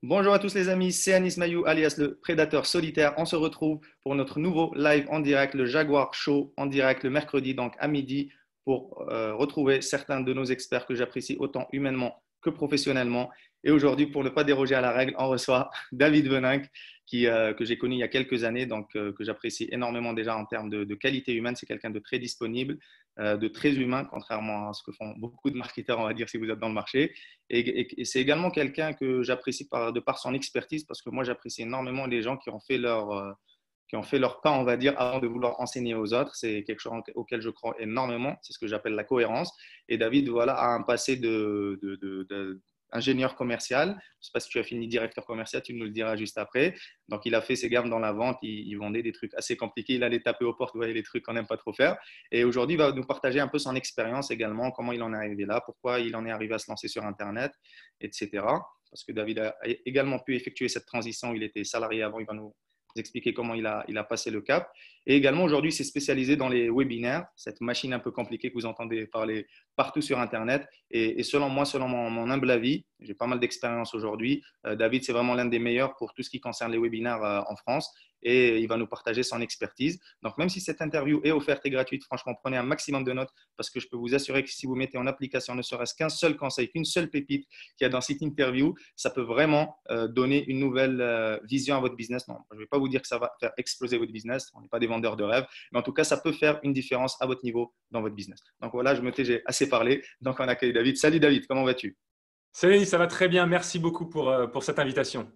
Bonjour à tous les amis, c'est Anis Mayou alias le prédateur solitaire. On se retrouve pour notre nouveau live en direct, le Jaguar Show en direct le mercredi, donc à midi, pour retrouver certains de nos experts que j'apprécie autant humainement que professionnellement. Et aujourd'hui, pour ne pas déroger à la règle, on reçoit David Veninck, que j'ai connu il y a quelques années, donc que j'apprécie énormément déjà en termes de qualité humaine. C'est quelqu'un de très disponible, de très humain, contrairement à ce que font beaucoup de marketeurs, on va dire, si vous êtes dans le marché. Et c'est également quelqu'un que j'apprécie de par son expertise, parce que moi, j'apprécie énormément les gens qui ont fait leur pas, on va dire, avant de vouloir enseigner aux autres. C'est quelque chose auquel je crois énormément. C'est ce que j'appelle la cohérence. Et David, voilà, a un passé ingénieur commercial. Je ne sais pas si tu as fini directeur commercial, tu nous le diras juste après. Donc, il a fait ses gammes dans la vente. Il vendait des trucs assez compliqués. Il allait taper aux portes, vous voyez, les trucs qu'on n'aime pas trop faire. Et aujourd'hui, il va nous partager un peu son expérience également, comment il en est arrivé là, pourquoi il en est arrivé à se lancer sur Internet, etc. Parce que David a également pu effectuer cette transition. Il était salarié avant. Il va nous expliquer comment il a passé le cap. Et également, aujourd'hui, il s'est spécialisé dans les webinaires, cette machine un peu compliquée que vous entendez parler partout sur Internet. Et selon moi, selon mon humble avis, j'ai pas mal d'expérience aujourd'hui, David, c'est vraiment l'un des meilleurs pour tout ce qui concerne les webinaires en France. Et il va nous partager son expertise. Donc, même si cette interview est offerte et gratuite, franchement, prenez un maximum de notes parce que je peux vous assurer que si vous mettez en application ne serait-ce qu'un seul conseil, qu'une seule pépite qu'il y a dans cette interview, ça peut vraiment donner une nouvelle vision à votre business. Non, je ne vais pas vous dire que ça va faire exploser votre business. On n'est pas des vendeurs de rêves, mais en tout cas, ça peut faire une différence à votre niveau dans votre business. Donc voilà, j'ai assez parlé. Donc on accueille David. Salut David, comment vas-tu? Salut, ça va très bien. Merci beaucoup pour cette invitation.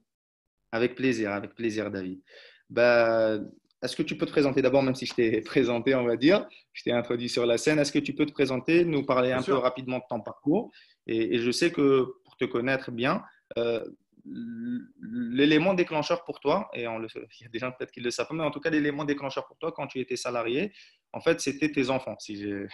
Avec plaisir David. Bah, est-ce que tu peux te présenter d'abord, même si je t'ai présenté, on va dire, je t'ai introduit sur la scène, est-ce que tu peux te présenter, nous parler Bien un peu sûr. rapidement de ton parcours et je sais que pour te connaître bien, euh, l'élément déclencheur pour toi, il y a des gens peut-être qui le savent pas, mais en tout cas, l'élément déclencheur pour toi quand tu étais salarié, en fait, c'était tes enfants, si je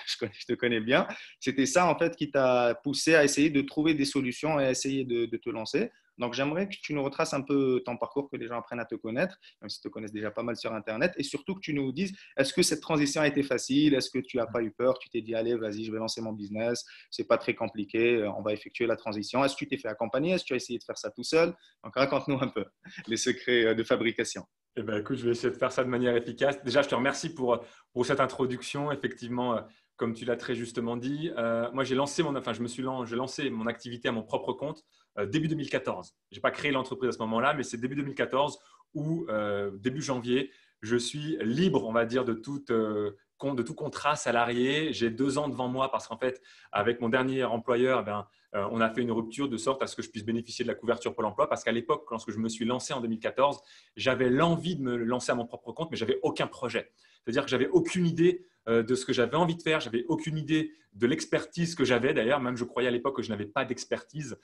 te connais bien. C'était ça, en fait, qui t'a poussé à essayer de trouver des solutions et à essayer de te lancer. Donc, j'aimerais que tu nous retraces un peu ton parcours, que les gens apprennent à te connaître, même s'ils te connaissent déjà pas mal sur Internet, et surtout que tu nous dises, est-ce que cette transition a été facile? Est-ce que tu n'as pas eu peur? Tu t'es dit, allez, vas-y, je vais lancer mon business, c'est pas très compliqué, on va effectuer la transition. Est-ce que tu t'es fait accompagner? Est-ce que tu as essayé de faire ça tout seul? Donc, raconte-nous un peu les secrets de fabrication. Eh ben, écoute, je vais essayer de faire ça de manière efficace. Déjà, je te remercie pour cette introduction. Effectivement, comme tu l'as très justement dit, moi, j'ai lancé mon activité à mon propre compte début 2014. Je n'ai pas créé l'entreprise à ce moment-là, mais c'est début 2014 où, début janvier, je suis libre, on va dire, de tout contrat salarié. J'ai 2 ans devant moi parce qu'en fait, avec mon dernier employeur, on a fait une rupture de sorte à ce que je puisse bénéficier de la couverture Pôle emploi parce qu'à l'époque, lorsque je me suis lancé en 2014, j'avais l'envie de me lancer à mon propre compte, mais j'avais aucun projet. C'est-à-dire que j'avais aucune idée de ce que j'avais envie de faire, j'avais aucune idée de l'expertise que j'avais. D'ailleurs, même je croyais à l'époque que je n'avais pas d'expertise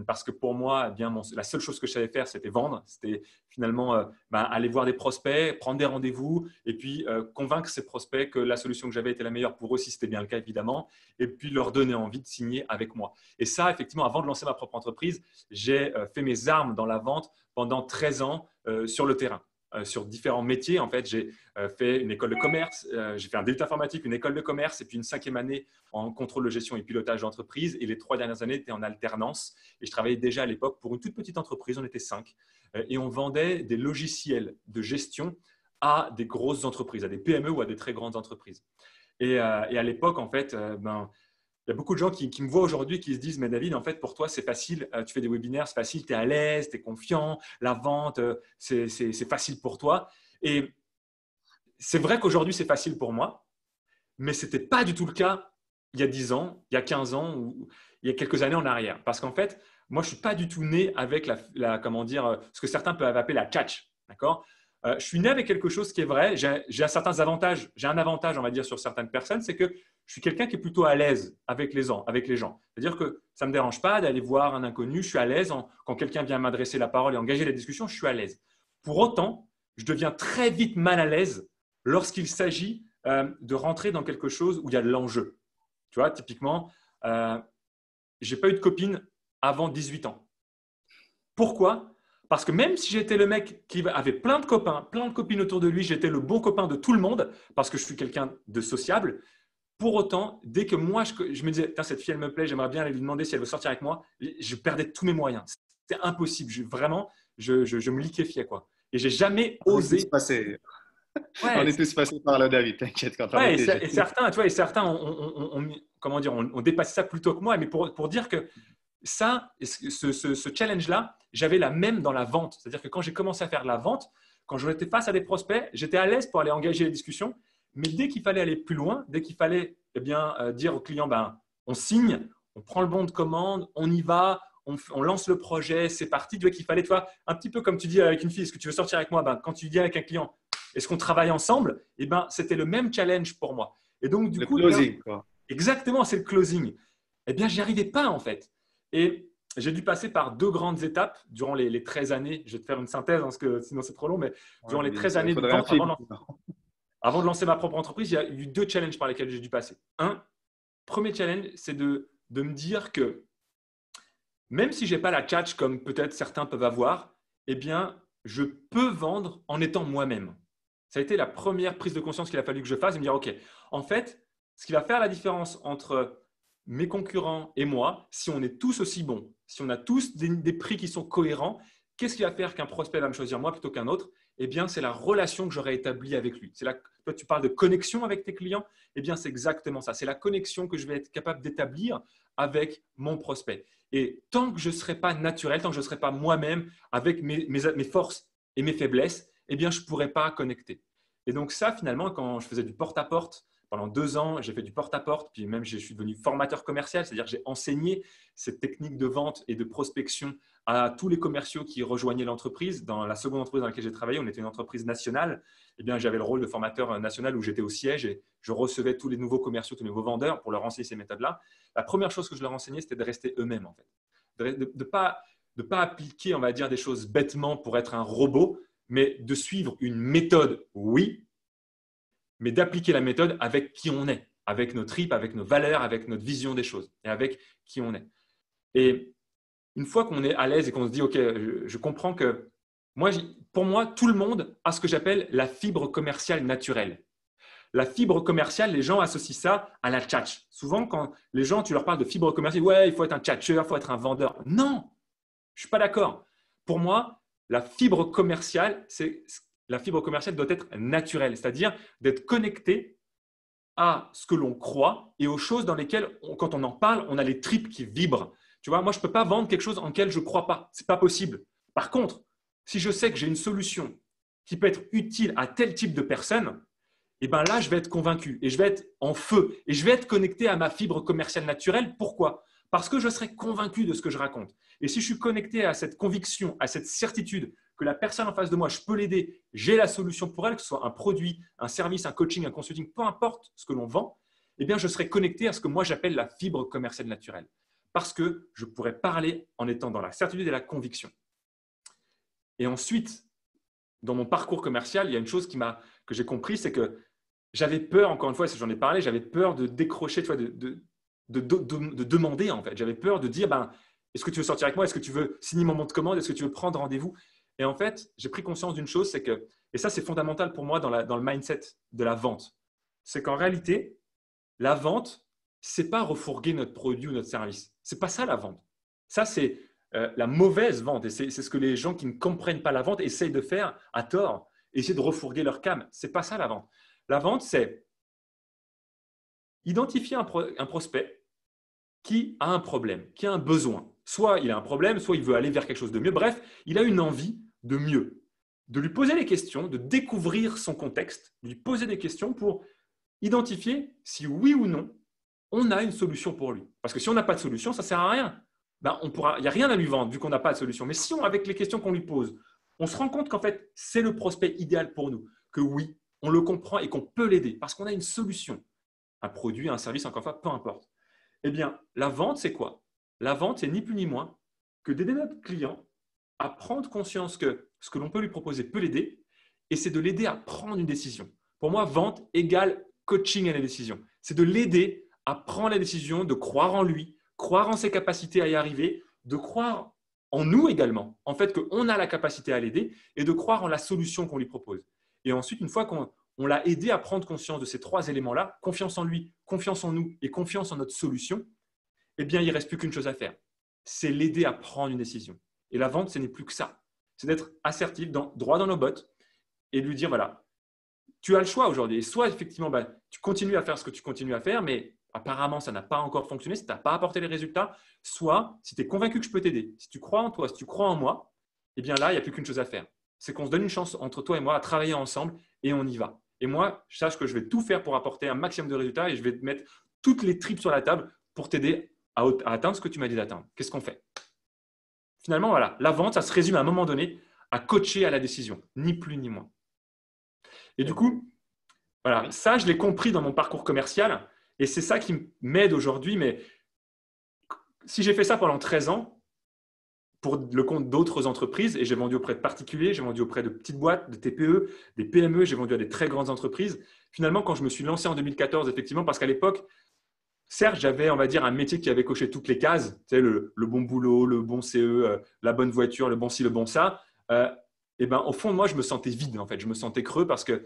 parce que pour moi, eh bien, la seule chose que je savais faire, c'était vendre. C'était finalement aller voir des prospects, prendre des rendez-vous et puis convaincre ces prospects que la solution que j'avais était la meilleure pour eux, si c'était bien le cas évidemment, et puis leur donner envie de signer avec moi. Et ça, effectivement, avant de lancer ma propre entreprise, j'ai fait mes armes dans la vente pendant 13 ans sur le terrain. Sur différents métiers. En fait, j'ai fait une école de commerce, j'ai fait un DUT informatique, une école de commerce et puis une 5e année en contrôle de gestion et pilotage d'entreprise. Et les 3 dernières années étaient en alternance. Et je travaillais déjà à l'époque pour une toute petite entreprise, on était 5. Et on vendait des logiciels de gestion à des grosses entreprises, à des PME ou à des très grandes entreprises. Et à l'époque, en fait, il y a beaucoup de gens qui me voient aujourd'hui qui se disent, mais David, en fait, pour toi, c'est facile, tu fais des webinaires, c'est facile, tu es à l'aise, tu es confiant, la vente, c'est facile pour toi. Et c'est vrai qu'aujourd'hui, c'est facile pour moi, mais ce n'était pas du tout le cas il y a 10 ans, il y a 15 ans ou il y a quelques années en arrière. Parce qu'en fait, moi, je ne suis pas du tout né avec comment dire, ce que certains peuvent appeler la catch. D'accord. Je suis né avec quelque chose qui est vrai. J'ai certains avantages. J'ai un avantage, on va dire, sur certaines personnes, c'est que je suis quelqu'un qui est plutôt à l'aise avec les gens. C'est-à-dire que ça ne me dérange pas d'aller voir un inconnu. Je suis à l'aise. Quand quelqu'un vient m'adresser la parole et engager la discussion, je suis à l'aise. Pour autant, je deviens très vite mal à l'aise lorsqu'il s'agit de rentrer dans quelque chose où il y a de l'enjeu. Tu vois, typiquement, je n'ai pas eu de copine avant 18 ans. Pourquoi? Parce que même si j'étais le mec qui avait plein de copains, plein de copines autour de lui, j'étais le bon copain de tout le monde parce que je suis quelqu'un de sociable. Pour autant, dès que moi, je me disais, cette fille, elle me plaît, j'aimerais bien aller lui demander si elle veut sortir avec moi, je perdais tous mes moyens. c'était impossible. Vraiment, je me liquéfiais, quoi. Et j'ai jamais On est tous osé. passés, on Ouais, est tous passés par là, David. T'inquiète, quand on ouais, était et jeunes. certains, tu vois, et certains, comment dire, on dépassait ça plus tôt que moi. Mais pour dire que ça, ce challenge-là, j'avais la même dans la vente. C'est-à-dire que quand j'ai commencé à faire la vente, quand j'étais face à des prospects, j'étais à l'aise pour aller engager les discussions. Mais dès qu'il fallait aller plus loin, dès qu'il fallait dire au client, ben, on signe, on prend le bon de commande, on y va, on lance le projet, c'est parti. Tu vois qu'il fallait, toi, un petit peu comme tu dis avec une fille, est-ce que tu veux sortir avec moi? Ben, quand tu dis avec un client, est-ce qu'on travaille ensemble? Eh ben, c'était le même challenge pour moi. Et donc, du Le coup, closing, quoi. exactement, c'est le closing. Eh bien, j'y arrivais pas en fait. Et j'ai dû passer par deux grandes étapes durant les 13 années. Je vais te faire une synthèse, parce que sinon c'est trop long, mais Ouais, durant les bien 13 sûr, il années de faudrait un vente, film. avant de lancer ma propre entreprise, il y a eu deux challenges par lesquels j'ai dû passer. Premier challenge, c'est de me dire que même si je n'ai pas la tchatch comme peut-être certains peuvent avoir, eh bien, je peux vendre en étant moi-même. Ça a été la première prise de conscience qu'il a fallu que je fasse, de me dire, OK, en fait, ce qui va faire la différence entre mes concurrents et moi, si on est tous aussi bons, si on a tous des prix qui sont cohérents, qu'est-ce qui va faire qu'un prospect va me choisir moi plutôt qu'un autre? Eh bien, c'est la relation que j'aurai établie avec lui. Toi, tu parles de connexion avec tes clients. Eh bien, c'est exactement ça. C'est la connexion que je vais être capable d'établir avec mon prospect. Et tant que je ne serai pas naturel, tant que je ne serai pas moi-même avec mes forces et mes faiblesses, eh bien, je ne pourrai pas connecter. Et donc ça, finalement, quand je faisais du porte-à-porte, pendant 2 ans, j'ai fait du porte-à-porte, puis même je suis devenu formateur commercial, c'est-à-dire j'ai enseigné cette technique de vente et de prospection à tous les commerciaux qui rejoignaient l'entreprise. Dans la seconde entreprise dans laquelle j'ai travaillé, on était une entreprise nationale. Eh bien, j'avais le rôle de formateur national où j'étais au siège et je recevais tous les nouveaux commerciaux, tous les nouveaux vendeurs pour leur enseigner ces méthodes-là. La première chose que je leur enseignais, c'était de rester eux-mêmes, en fait. De ne pas appliquer, on va dire, des choses bêtement pour être un robot, mais de suivre une méthode, oui, mais d'appliquer la méthode avec qui on est, avec nos tripes, avec nos valeurs, avec notre vision des choses et avec qui on est. Et une fois qu'on est à l'aise et qu'on se dit, OK, je comprends que pour moi, tout le monde a ce que j'appelle la fibre commerciale naturelle. La fibre commerciale, les gens associent ça à la tchatch. Souvent, quand les gens, tu leur parles de fibre commerciale, ouais, il faut être un tchatcheur, il faut être un vendeur. Non, je ne suis pas d'accord. Pour moi, la fibre commerciale doit être naturelle, c'est-à-dire d'être connecté à ce que l'on croit et aux choses dans lesquelles, quand on en parle, on a les tripes qui vibrent. Tu vois, moi, je ne peux pas vendre quelque chose en lequel je ne crois pas. Ce n'est pas possible. Par contre, si je sais que j'ai une solution qui peut être utile à tel type de personne, et bien là, je vais être convaincu et je vais être en feu et je vais être connecté à ma fibre commerciale naturelle. Pourquoi? Parce que je serai convaincu de ce que je raconte. Et si je suis connecté à cette conviction, à cette certitude que la personne en face de moi, je peux l'aider, j'ai la solution pour elle, que ce soit un produit, un service, un coaching, un consulting, peu importe ce que l'on vend, eh bien, je serai connecté à ce que moi j'appelle la fibre commerciale naturelle. Parce que je pourrais parler en étant dans la certitude et la conviction. Et ensuite, dans mon parcours commercial, il y a une chose que j'ai compris, c'est que j'avais peur, encore une fois, si j'en ai parlé, j'avais peur de décrocher, tu vois, de demander en fait. J'avais peur de dire, ben, est-ce que tu veux sortir avec moi? Est-ce que tu veux signer mon bon de commande? Est-ce que tu veux prendre rendez-vous? Et en fait, j'ai pris conscience d'une chose, c'est que, et ça c'est fondamental pour moi dans le mindset de la vente, c'est qu'en réalité, la vente, c'est pas refourguer notre produit ou notre service. C'est pas ça la vente. Ça c'est la mauvaise vente et c'est ce que les gens qui ne comprennent pas la vente essayent de faire à tort, essayer de refourguer leur cam. C'est pas ça la vente. La vente, c'est identifier un prospect qui a un problème, qui a un besoin. Soit il a un problème, soit il veut aller vers quelque chose de mieux. Bref, il a une envie de mieux. De lui poser des questions, de découvrir son contexte, de lui poser des questions pour identifier si oui ou non, on a une solution pour lui. Parce que si on n'a pas de solution, ça ne sert à rien. Ben, il n'y a rien à lui vendre vu qu'on n'a pas de solution. Mais si avec les questions qu'on lui pose, on se rend compte qu'en fait, c'est le prospect idéal pour nous, que oui, on le comprend et qu'on peut l'aider parce qu'on a une solution, un produit, un service, encore une fois, peu importe. Eh bien, la vente, c'est quoi? La vente, c'est ni plus ni moins que d'aider notre client à prendre conscience que ce que l'on peut lui proposer peut l'aider et c'est de l'aider à prendre une décision. Pour moi, vente égale coaching à la décision. C'est de l'aider à prendre la décision, de croire en lui, croire en ses capacités à y arriver, de croire en nous également, en fait qu'on a la capacité à l'aider et de croire en la solution qu'on lui propose. Et ensuite, une fois qu'on l'a aidé à prendre conscience de ces trois éléments-là, confiance en lui, confiance en nous et confiance en notre solution, eh bien, il ne reste plus qu'une chose à faire. C'est l'aider à prendre une décision. Et la vente, ce n'est plus que ça. C'est d'être assertif, droit dans nos bottes et de lui dire, voilà, tu as le choix aujourd'hui. Et soit, effectivement, tu continues à faire ce que tu continues à faire, mais apparemment, ça n'a pas encore fonctionné, ça t'a pas apporté les résultats. Soit, si tu es convaincu que je peux t'aider, si tu crois en toi, si tu crois en moi, eh bien là, il n'y a plus qu'une chose à faire. C'est qu'on se donne une chance entre toi et moi à travailler ensemble et on y va. Et moi, je sache que je vais tout faire pour apporter un maximum de résultats et je vais te mettre toutes les tripes sur la table pour t'aider à atteindre ce que tu m'as dit d'atteindre. Qu'est-ce qu'on fait? Finalement, voilà, la vente, ça se résume à un moment donné à coacher à la décision, ni plus ni moins. Et du coup, voilà, ça, je l'ai compris dans mon parcours commercial et c'est ça qui m'aide aujourd'hui. Mais si j'ai fait ça pendant 13 ans, pour le compte d'autres entreprises, et j'ai vendu auprès de particuliers, j'ai vendu auprès de petites boîtes, de TPE, des PME, j'ai vendu à des très grandes entreprises. Finalement, quand je me suis lancé en 2014, effectivement, parce qu'à l'époque, certes, j'avais, on va dire, un métier qui avait coché toutes les cases, tu sais, le bon boulot, le bon CE, la bonne voiture, le bon ci, le bon ça. Et ben, au fond de moi, je me sentais vide, en fait. Je me sentais creux parce que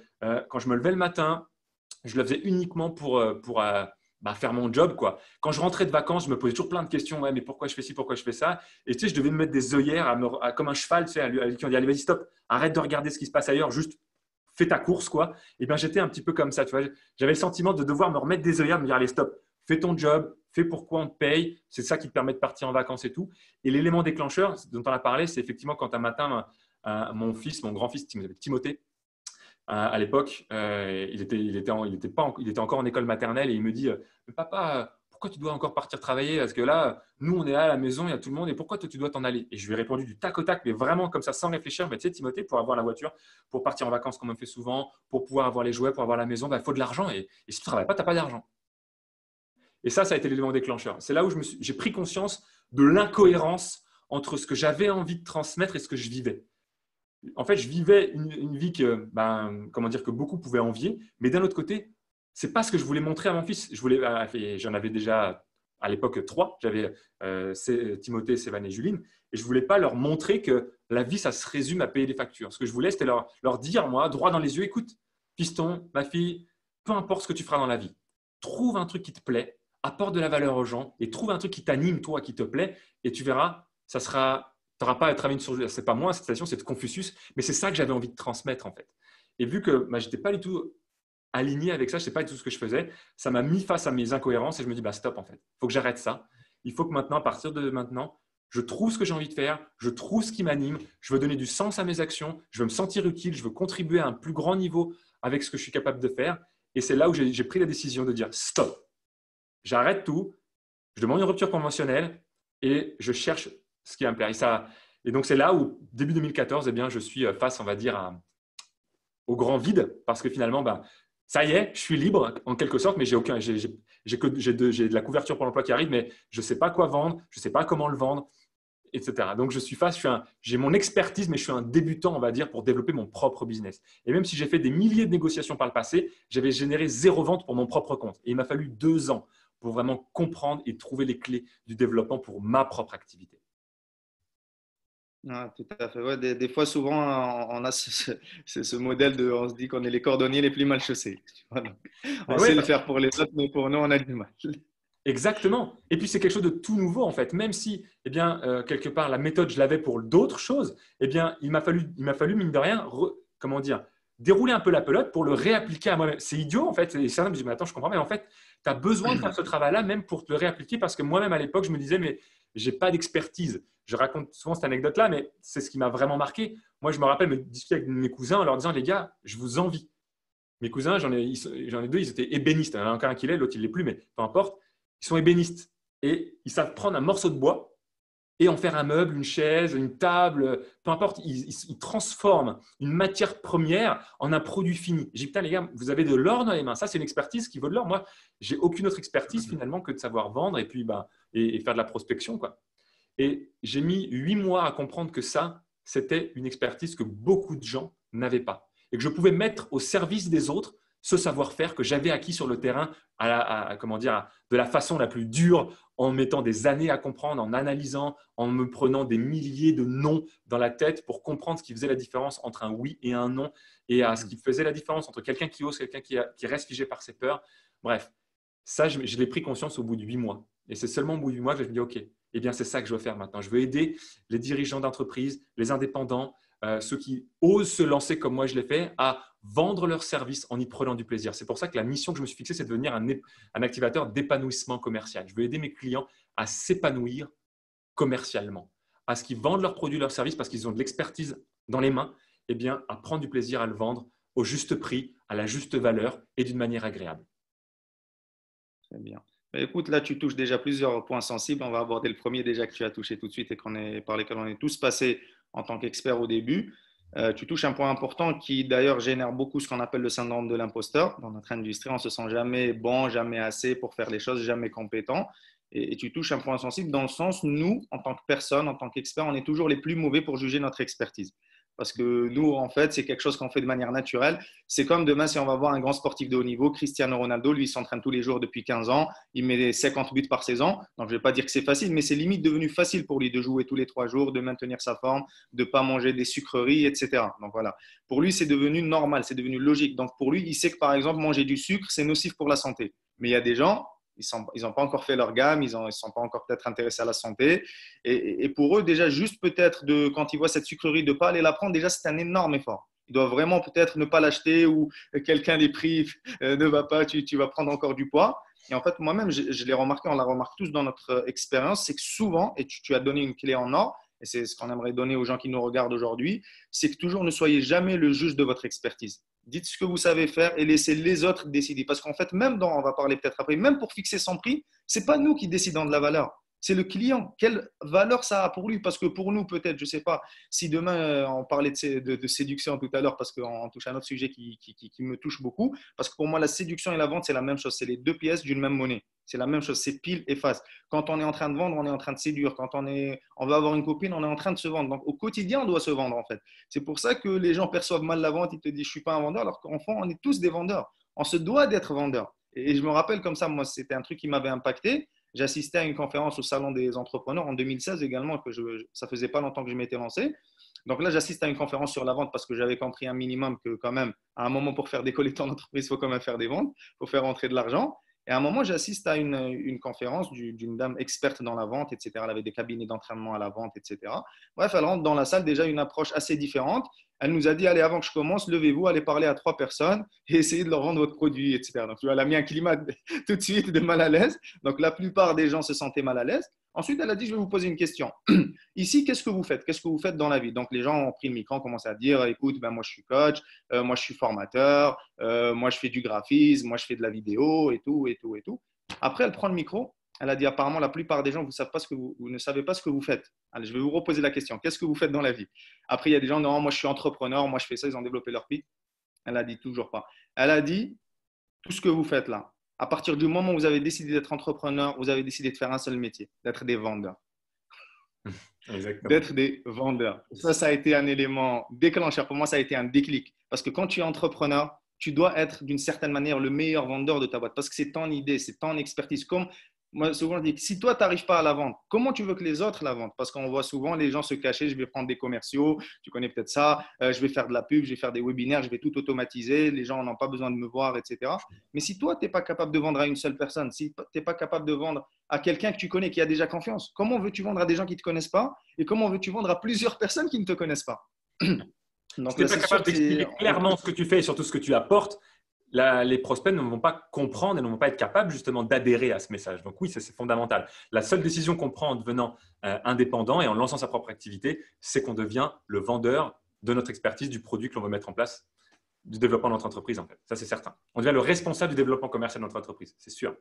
quand je me levais le matin, je le faisais uniquement pour faire mon job, quoi. Quand je rentrais de vacances, je me posais toujours plein de questions. Ouais, mais pourquoi je fais ci, pourquoi je fais ça? Et tu sais, je devais me mettre des œillères comme un cheval, tu sais, à lui qui on dit allez, vas-y, stop, arrête de regarder ce qui se passe ailleurs, juste fais ta course, quoi. Et bien, j'étais un petit peu comme ça, tu vois. J'avais le sentiment de devoir me remettre des œillères, de me dire allez, stop, fais ton job, fais pourquoi on te paye, c'est ça qui te permet de partir en vacances et tout. Et l'élément déclencheur dont on a parlé, c'est effectivement quand un matin, mon grand-fils, Timothée, à l'époque, il était encore en école maternelle et il me dit papa, pourquoi tu dois encore partir travailler? Parce que là, nous, on est là à la maison, il y a tout le monde, et pourquoi toi, tu dois t'en aller? Et je lui ai répondu du tac au tac, mais vraiment comme ça, sans réfléchir. Tu sais, Timothée, pour avoir la voiture, pour partir en vacances comme on fait souvent, pour pouvoir avoir les jouets, pour avoir la maison, il faut de l'argent. Et si tu ne travailles pas, tu n'as pas d'argent. Et ça a été l'élément déclencheur. C'est là où j'ai pris conscience de l'incohérence entre ce que j'avais envie de transmettre et ce que je vivais. En fait, je vivais une vie que, que beaucoup pouvaient envier, mais d'un autre côté, c'est pas ce que je voulais montrer à mon fils. J'en avais déjà à l'époque 3. J'avais Timothée, Sévan et Juline, et je voulais pas leur montrer que la vie, ça se résume à payer des factures. Ce que je voulais, c'était leur dire, moi, droit dans les yeux, écoute, fiston, ma fille, peu importe ce que tu feras dans la vie, trouve un truc qui te plaît, apporte de la valeur aux gens, et trouve un truc qui t'anime, toi, qui te plaît, et tu verras, ça sera. Tu n'auras pas à travailler sur. Ce n'est pas moi, cette citation, c'est de Confucius, mais c'est ça que j'avais envie de transmettre en fait. Et vu que je n'étais pas du tout aligné avec ça, je ne sais pas du tout ce que je faisais, ça m'a mis face à mes incohérences et je me dis stop en fait. Il faut que j'arrête ça. Il faut que maintenant, à partir de maintenant, je trouve ce que j'ai envie de faire, je trouve ce qui m'anime, je veux donner du sens à mes actions, je veux me sentir utile, je veux contribuer à un plus grand niveau avec ce que je suis capable de faire. Et c'est là où j'ai pris la décision de dire stop. J'arrête tout, je demande une rupture conventionnelle et je cherche ce qui va me plaire. Et donc, c'est là où, début 2014, je suis face, on va dire, au grand vide parce que finalement, ça y est, je suis libre en quelque sorte, mais j'ai de la couverture pour l'emploi qui arrive, mais je ne sais pas quoi vendre, je ne sais pas comment le vendre, etc. Donc, je suis face, j'ai mon expertise, mais je suis un débutant, on va dire, pour développer mon propre business. Et même si j'ai fait des milliers de négociations par le passé, j'avais généré 0 vente pour mon propre compte. Et il m'a fallu 2 ans pour vraiment comprendre et trouver les clés du développement pour ma propre activité. Ah, tout à fait. Ouais, des fois, souvent, on a ce modèle on se dit qu'on est les cordonniers les plus mal chaussés. Tu vois, donc, on sait le faire pour les autres, mais pour nous, on a du mal. Exactement. Et puis, c'est quelque chose de tout nouveau, en fait. Même si, quelque part, la méthode, je l'avais pour d'autres choses, il m'a fallu, mine de rien, dérouler un peu la pelote pour le réappliquer à moi-même. C'est idiot, en fait. Et ça, je me dis, mais attends, je comprends. Mais en fait, tu as besoin de faire ce travail-là, même pour te le réappliquer, parce que moi-même, à l'époque, je me disais, mais je n'ai pas d'expertise. Je raconte souvent cette anecdote-là, mais c'est ce qui m'a vraiment marqué. Moi, je me rappelle me discuter avec mes cousins en leur disant, les gars, je vous envie. Mes cousins, j'en ai 2, ils étaient ébénistes. Il y en a encore un qui l'est, l'autre, il ne l'est plus, mais peu importe. Ils sont ébénistes et ils savent prendre un morceau de bois et en faire un meuble, une chaise, une table, peu importe. Ils transforment une matière première en un produit fini. J'ai dit, putain, les gars, vous avez de l'or dans les mains. Ça, c'est une expertise qui vaut de l'or. Moi, j'ai aucune autre expertise finalement que de savoir vendre et puis et faire de la prospection, quoi. Et j'ai mis 8 mois à comprendre que ça, c'était une expertise que beaucoup de gens n'avaient pas et que je pouvais mettre au service des autres ce savoir-faire que j'avais acquis sur le terrain de la façon la plus dure, en mettant des années à comprendre, en analysant, en me prenant des milliers de noms dans la tête pour comprendre ce qui faisait la différence entre un oui et un non et ce qui faisait la différence entre quelqu'un qui ose, quelqu'un qui reste figé par ses peurs. Bref, ça, je l'ai pris conscience au bout de 8 mois. Et c'est seulement au bout de 8 mois que je me dis, OK, Eh bien, c'est ça que je veux faire maintenant. Je veux aider les dirigeants d'entreprise, les indépendants, ceux qui osent se lancer comme moi je l'ai fait, à vendre leurs services en y prenant du plaisir. C'est pour ça que la mission que je me suis fixée, c'est de devenir un activateur d'épanouissement commercial. Je veux aider mes clients à s'épanouir commercialement, à ce qu'ils vendent leurs produits, leurs services parce qu'ils ont de l'expertise dans les mains, eh bien, à prendre du plaisir à le vendre au juste prix, à la juste valeur et d'une manière agréable. Très bien. Mais écoute, là, tu touches déjà plusieurs points sensibles. On va aborder le premier déjà que tu as touché tout de suite et par lesquels on est tous passés en tant qu'experts au début. Tu touches un point important qui d'ailleurs génère beaucoup ce qu'on appelle le syndrome de l'imposteur. Dans notre industrie, on ne se sent jamais bon, jamais assez pour faire les choses, jamais compétent. Et tu touches un point sensible dans le sens, nous, en tant que personne, en tant qu'experts, on est toujours les plus mauvais pour juger notre expertise. Parce que nous, en fait, c'est quelque chose qu'on fait de manière naturelle. C'est comme demain, si on va voir un grand sportif de haut niveau, Cristiano Ronaldo, lui, il s'entraîne tous les jours depuis 15 ans. Il met 50 buts par saison. Donc, je ne vais pas dire que c'est facile, mais c'est limite devenu facile pour lui de jouer tous les 3 jours, de maintenir sa forme, de ne pas manger des sucreries, etc. Donc, voilà. Pour lui, c'est devenu normal, c'est devenu logique. Donc, pour lui, il sait que, par exemple, manger du sucre, c'est nocif pour la santé. Mais il y a des gens, ils n'ont pas encore fait leur gamme, ils ne sont pas encore peut-être intéressés à la santé. Et pour eux, déjà, juste peut-être quand ils voient cette sucrerie, de ne pas aller la prendre, déjà, c'est un énorme effort. Ils doivent vraiment peut-être ne pas l'acheter ou quelqu'un les prive, ne va pas, tu vas prendre encore du poids. Et en fait, moi-même, je l'ai remarqué, on la remarque tous dans notre expérience, c'est que souvent, et tu as donné une clé en or, et c'est ce qu'on aimerait donner aux gens qui nous regardent aujourd'hui, c'est que toujours ne soyez jamais le juge de votre expertise. Dites ce que vous savez faire et laissez les autres décider. Parce qu'en fait, on va parler peut-être après, même pour fixer son prix, ce n'est pas nous qui décidons de la valeur. C'est le client. Quelle valeur ça a pour lui? Parce que pour nous, peut-être, je ne sais pas, si demain, on parlait de séduction tout à l'heure, parce qu'on touche à un autre sujet qui me touche beaucoup, parce que pour moi, la séduction et la vente, c'est la même chose. C'est les deux pièces d'une même monnaie. C'est la même chose, c'est pile et face. Quand on est en train de vendre, on est en train de séduire. Quand on veut avoir une copine, on est en train de se vendre. Donc, au quotidien, on doit se vendre, en fait. C'est pour ça que les gens perçoivent mal la vente. Ils te disent, je ne suis pas un vendeur, alors qu'en fond, on est tous des vendeurs. On se doit d'être vendeur. Et je me rappelle comme ça, moi, c'était un truc qui m'avait impacté. J'assistais à une conférence au Salon des entrepreneurs en 2016 également, ça faisait pas longtemps que je m'étais lancé. Donc là, j'assiste à une conférence sur la vente parce que j'avais compris un minimum que quand même, à un moment, pour faire décoller ton entreprise, il faut quand même faire des ventes, il faut faire rentrer de l'argent. Et à un moment, j'assiste à une conférence d'une dame experte dans la vente, etc. Elle avait des cabinets d'entraînement à la vente, etc. Bref, elle rentre dans la salle, déjà une approche assez différente. Elle nous a dit, allez, avant que je commence, levez-vous, allez parler à 3 personnes et essayez de leur vendre votre produit, etc. Donc, tu vois, elle a mis un climat tout de suite de mal à l'aise. Donc, la plupart des gens se sentaient mal à l'aise. Ensuite, elle a dit, je vais vous poser une question. Ici, qu'est-ce que vous faites? Qu'est-ce que vous faites dans la vie? Donc, les gens ont pris le micro, ont commencé à dire, écoute, ben, moi, je suis coach, moi, je suis formateur, moi, je fais du graphisme, moi, je fais de la vidéo et tout, et tout, et tout. Après, elle prend le micro. Elle a dit, apparemment, la plupart des gens, vous ne savez pas ce que vous faites. Allez, je vais vous reposer la question. Qu'est-ce que vous faites dans la vie? Après, il y a des gens, non, moi, je suis entrepreneur, moi, je fais ça, ils ont développé leur pic. Elle a dit, toujours pas. Elle a dit, tout ce que vous faites là, à partir du moment où vous avez décidé d'être entrepreneur, vous avez décidé de faire un seul métier, d'être des vendeurs. Exactement. D'être des vendeurs. Ça a été un élément déclencheur. Pour moi, ça a été un déclic. Parce que quand tu es entrepreneur, tu dois être d'une certaine manière le meilleur vendeur de ta boîte. Parce que c'est ton idée, c'est ton expertise. Comme moi, souvent, je dis, si toi, tu n'arrives pas à la vendre, comment tu veux que les autres la vendent? Parce qu'on voit souvent les gens se cacher, je vais prendre des commerciaux, tu connais peut-être ça, je vais faire de la pub, je vais faire des webinaires, je vais tout automatiser, les gens n'ont pas besoin de me voir, etc. Mais si toi, tu n'es pas capable de vendre à une seule personne, si tu n'es pas capable de vendre à quelqu'un que tu connais, qui a déjà confiance, comment veux-tu vendre à des gens qui ne te connaissent pas et comment veux-tu vendre à plusieurs personnes qui ne te connaissent pas? Si Donc tu là, n'es pas c'est sûr capable que c'est… d'expliquer clairement ce que tu fais et surtout ce que tu apportes, les prospects ne vont pas comprendre et ne vont pas être capables justement d'adhérer à ce message. Donc oui, c'est fondamental. La seule décision qu'on prend en devenant indépendant et en lançant sa propre activité, c'est qu'on devient le vendeur de notre expertise, du produit que l'on veut mettre en place, du développement de notre entreprise en fait. Ça, c'est certain. On devient le responsable du développement commercial de notre entreprise, c'est sûr.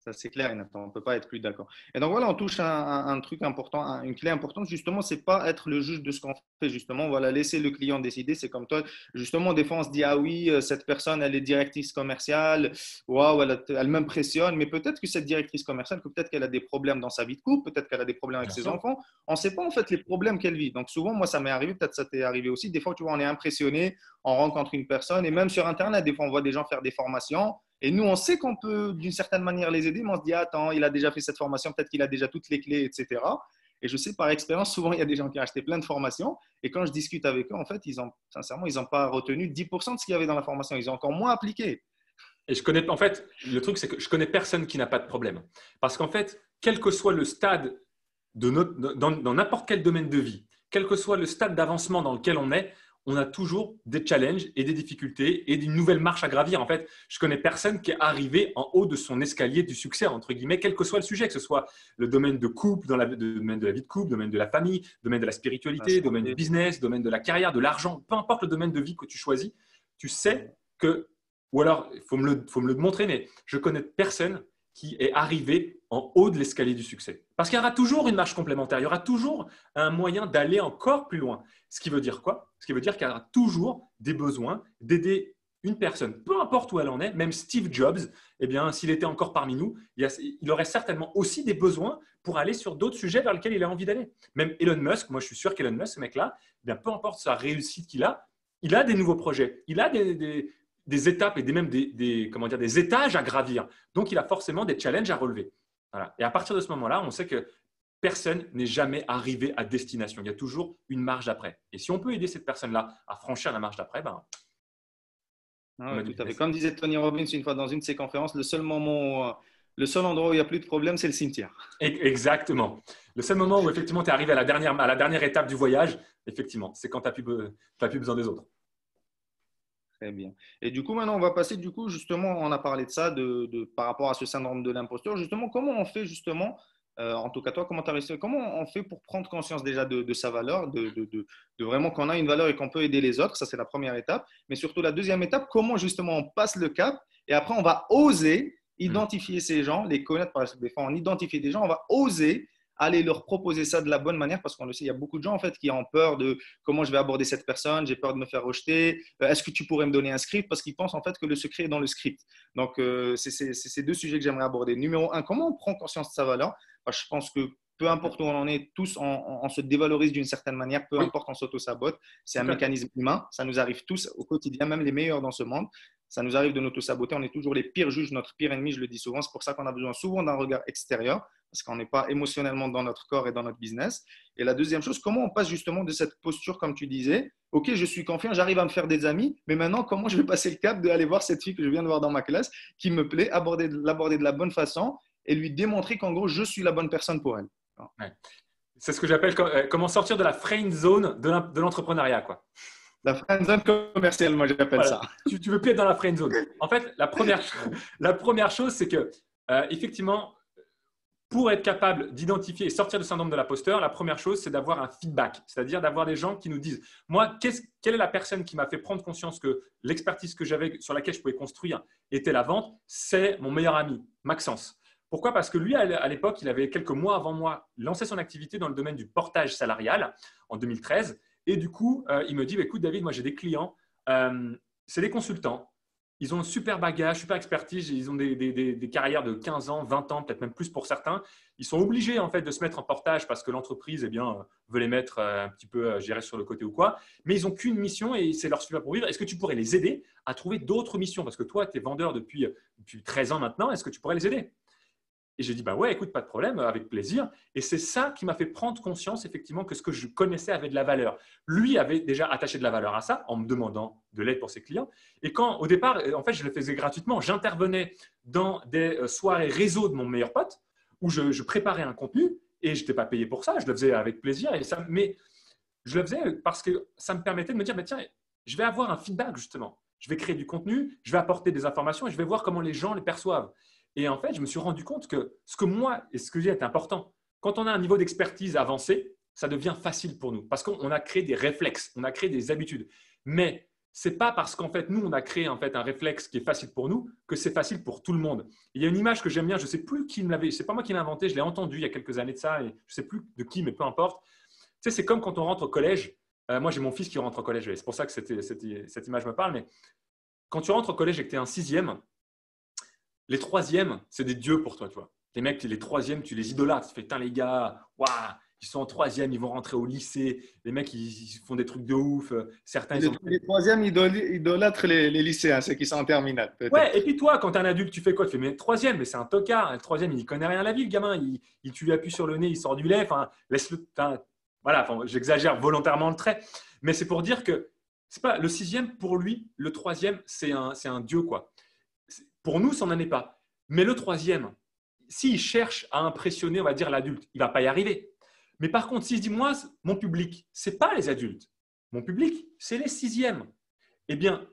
Ça, c'est clair et net. On ne peut pas être plus d'accord. Et donc voilà, on touche un truc important, une clé importante. Justement, c'est pas être le juge de ce qu'on fait. Justement, voilà, laisser le client décider. C'est comme toi. Justement, des fois, on se dit, ah oui, cette personne, elle est directrice commerciale. Waouh, elle m'impressionne. Mais peut-être que cette directrice commerciale, peut-être qu'elle a des problèmes dans sa vie de couple, peut-être qu'elle a des problèmes avec Bien ses sûr. enfants. On ne sait pas en fait les problèmes qu'elle vit. Donc souvent, moi, ça m'est arrivé. Peut-être ça t'est arrivé aussi. Des fois, tu vois, on est impressionné, on rencontre une personne et même sur Internet, des fois, on voit des gens faire des formations. Et nous, on sait qu'on peut d'une certaine manière les aider, mais on se dit, ah, attends, il a déjà fait cette formation, peut-être qu'il a déjà toutes les clés, etc. Et je sais par expérience, souvent, il y a des gens qui ont acheté plein de formations. Et quand je discute avec eux, en fait, sincèrement, ils n'ont pas retenu 10% de ce qu'il y avait dans la formation. Ils ont encore moins appliqué. Et je connais, en fait, le truc, c'est que je connais personne qui n'a pas de problème. Parce qu'en fait, quel que soit le stade dans n'importe quel domaine de vie, quel que soit le stade d'avancement dans lequel on est, on a toujours des challenges et des difficultés et une nouvelle marche à gravir. En fait, je connais personne qui est arrivé en haut de son escalier du succès, entre guillemets, quel que soit le sujet, que ce soit le domaine de couple, dans le domaine de la vie de couple, le domaine de la famille, le domaine de la spiritualité, le domaine du business, le domaine de la carrière, de l'argent, peu importe le domaine de vie que tu choisis, tu sais que, ou alors, il faut me le montrer, mais je connais personne qui est arrivé en haut de l'escalier du succès. Parce qu'il y aura toujours une marche complémentaire, il y aura toujours un moyen d'aller encore plus loin. Ce qui veut dire quoi? Ce qui veut dire qu'il y aura toujours des besoins d'aider une personne, peu importe où elle en est, même Steve Jobs, eh bien, s'il était encore parmi nous, il aurait certainement aussi des besoins pour aller sur d'autres sujets vers lesquels il a envie d'aller. Même Elon Musk, moi je suis sûr qu'Elon Musk, ce mec-là, eh bien, peu importe sa réussite qu'il a, il a des nouveaux projets, il a des étapes et même des étages à gravir. Donc, il a forcément des challenges à relever. Voilà. Et à partir de ce moment-là, on sait que personne n'est jamais arrivé à destination. Il y a toujours une marge d'après. Et si on peut aider cette personne-là à franchir la marge d'après, ben, tout à fait. Comme disait Tony Robbins une fois dans une de ses conférences, le seul endroit où il n'y a plus de problème, c'est le cimetière. Exactement. Le seul moment où effectivement tu es arrivé à la dernière étape du voyage, effectivement, c'est quand tu n'as plus besoin des autres. Très bien. Et du coup, maintenant, on va passer, justement, on a parlé de ça, par rapport à ce syndrome de l'imposteur. Justement, comment on fait, justement, en tout cas, toi, comment tu as réussi, comment on fait pour prendre conscience déjà de sa valeur, de vraiment qu'on a une valeur et qu'on peut aider les autres? Ça, c'est la première étape. Mais surtout, la deuxième étape, comment, justement, on passe le cap et après, on va oser identifier ces gens, les connaître, par exemple, des fois, on identifie des gens, on va oser aller leur proposer ça de la bonne manière parce qu'on le sait, il y a beaucoup de gens en fait qui ont peur de comment je vais aborder cette personne, j'ai peur de me faire rejeter, est-ce que tu pourrais me donner un script parce qu'ils pensent en fait que le secret est dans le script. Donc, c'est ces deux sujets que j'aimerais aborder. Numéro un, comment on prend conscience de sa valeur? Je pense que peu importe où on en est, tous on se dévalorise d'une certaine manière, peu importe on s'auto-sabote, c'est un mécanisme humain, ça nous arrive tous au quotidien, même les meilleurs dans ce monde. Ça nous arrive de nous-auto-saboter, on est toujours les pires juges, notre pire ennemi, je le dis souvent. C'est pour ça qu'on a besoin souvent d'un regard extérieur, parce qu'on n'est pas émotionnellement dans notre corps et dans notre business. Et la deuxième chose, comment on passe justement de cette posture, comme tu disais, ok, je suis confiant, j'arrive à me faire des amis, mais maintenant, comment je vais passer le cap d'aller voir cette fille que je viens de voir dans ma classe, qui me plaît, l'aborder de la bonne façon et lui démontrer qu'en gros, je suis la bonne personne pour elle. Ouais. C'est ce que j'appelle comment sortir de la friend zone de l'entrepreneuriat, quoi. La friend zone commerciale, moi j'appelle ça. Tu veux plus être dans la friend zone. En fait, la première chose, c'est que effectivement, pour être capable d'identifier et sortir du syndrome de l'imposteur, la première chose, c'est d'avoir un feedback, c'est-à-dire d'avoir des gens qui nous disent « Moi, quelle est la personne qui m'a fait prendre conscience que l'expertise que j'avais, sur laquelle je pouvais construire, était la vente? C'est mon meilleur ami, Maxence. » Pourquoi? Parce que lui, à l'époque, il avait quelques mois avant moi lancé son activité dans le domaine du portage salarial en 2013. Et du coup, il me dit, écoute David, moi j'ai des clients, c'est des consultants, ils ont un super bagage, super expertise, ils ont des carrières de 15 ans, 20 ans, peut-être même plus pour certains. Ils sont obligés en fait de se mettre en portage parce que l'entreprise veut les mettre un petit peu, je dirais, sur le côté ou quoi. Mais ils n'ont qu'une mission et c'est leur super pour vivre. Est-ce que tu pourrais les aider à trouver d'autres missions? Parce que toi, tu es vendeur depuis 13 ans maintenant, est-ce que tu pourrais les aider? Et j'ai dit, bah ouais, écoute, pas de problème, avec plaisir. Et c'est ça qui m'a fait prendre conscience, effectivement, que ce que je connaissais avait de la valeur. Lui avait déjà attaché de la valeur à ça en me demandant de l'aide pour ses clients. Et quand, au départ, en fait, je le faisais gratuitement, j'intervenais dans des soirées réseau de mon meilleur pote où je préparais un contenu et je n'étais pas payé pour ça, je le faisais avec plaisir. Mais je le faisais parce que ça me permettait de me dire, bah, tiens, je vais avoir un feedback, justement. Je vais créer du contenu, je vais apporter des informations et je vais voir comment les gens les perçoivent. Et en fait, je me suis rendu compte que ce que moi et ce que j'ai est important. Quand on a un niveau d'expertise avancé, ça devient facile pour nous parce qu'on a créé des réflexes, on a créé des habitudes. Mais ce n'est pas parce qu'en fait, nous, on a créé en fait un réflexe qui est facile pour nous que c'est facile pour tout le monde. Il y a une image que j'aime bien, je ne sais plus qui me l'avait, c'est pas moi qui l'ai inventée, je l'ai entendue il y a quelques années de ça et je ne sais plus de qui, mais peu importe. Tu sais, c'est comme quand on rentre au collège. Moi, j'ai mon fils qui rentre au collège, c'est pour ça que cette image me parle. Mais quand tu rentres au collège et que tu es un sixième, les troisièmes, c'est des dieux pour toi, tu vois. Les mecs, les troisièmes, tu les idolâtres. Tu fais, putain, les gars, waouh, ils sont en troisième, ils vont rentrer au lycée. Les mecs, ils font des trucs de ouf. Certains, les troisièmes idolâtrent les lycéens, ceux qui sont en terminale. Ouais, et puis toi, quand tu es un adulte, tu fais quoi? Tu fais, mais troisième, mais c'est un tocard. Le troisième, il n'y connaît rien à la vie, le gamin. Tu lui appuies sur le nez, il sort du lait. Enfin, laisse-le. Voilà, j'exagère volontairement le trait. Mais c'est pour dire que c'est pas le sixième, pour lui, le troisième, c'est un dieu, quoi. Pour nous, ça n'en est pas. Mais le troisième, s'il cherche à impressionner, on va dire, l'adulte, il ne va pas y arriver. Mais par contre, si je dis, moi, mon public, ce n'est pas les adultes. Mon public, c'est les sixièmes. Eh bien,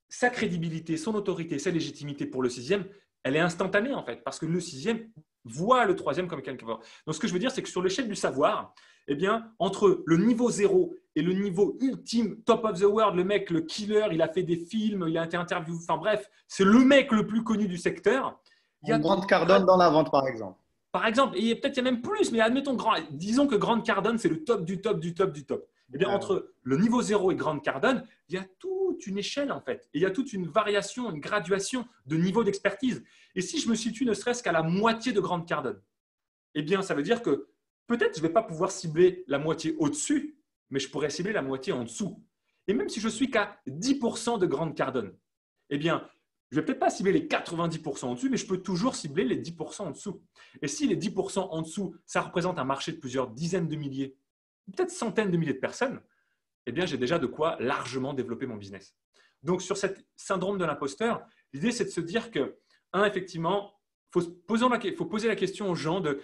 sa crédibilité, son autorité, sa légitimité pour le sixième, elle est instantanée en fait, parce que le sixième voit le troisième comme quelqu'un fort. Donc, ce que je veux dire, c'est que sur l'échelle du savoir, eh bien, entre le niveau 0 et le niveau ultime, top of the world, le mec, le killer, il a fait des films, il a été interviewé, enfin bref, c'est le mec le plus connu du secteur. Il y a Grant Cardone dans la vente, par exemple. Par exemple, et peut-être il y a même plus, mais admettons, disons que Grant Cardone, c'est le top du top du top du top. Eh bien, entre le niveau 0 et Grant Cardone, il y a toute une échelle en fait. Et il y a toute une variation, une graduation de niveau d'expertise. Et si je me situe ne serait-ce qu'à la moitié de Grant Cardone, eh bien, ça veut dire que peut-être je ne vais pas pouvoir cibler la moitié au-dessus, mais je pourrais cibler la moitié en dessous. Et même si je suis qu'à 10% de Grant Cardone, eh bien, je ne vais peut-être pas cibler les 90% en dessus, mais je peux toujours cibler les 10% en dessous. Et si les 10% en dessous, ça représente un marché de plusieurs dizaines de milliers, peut-être centaines de milliers de personnes, eh bien, j'ai déjà de quoi largement développer mon business. Donc, sur cette syndrome de l'imposteur, l'idée, c'est de se dire que, effectivement, il faut poser la question aux gens de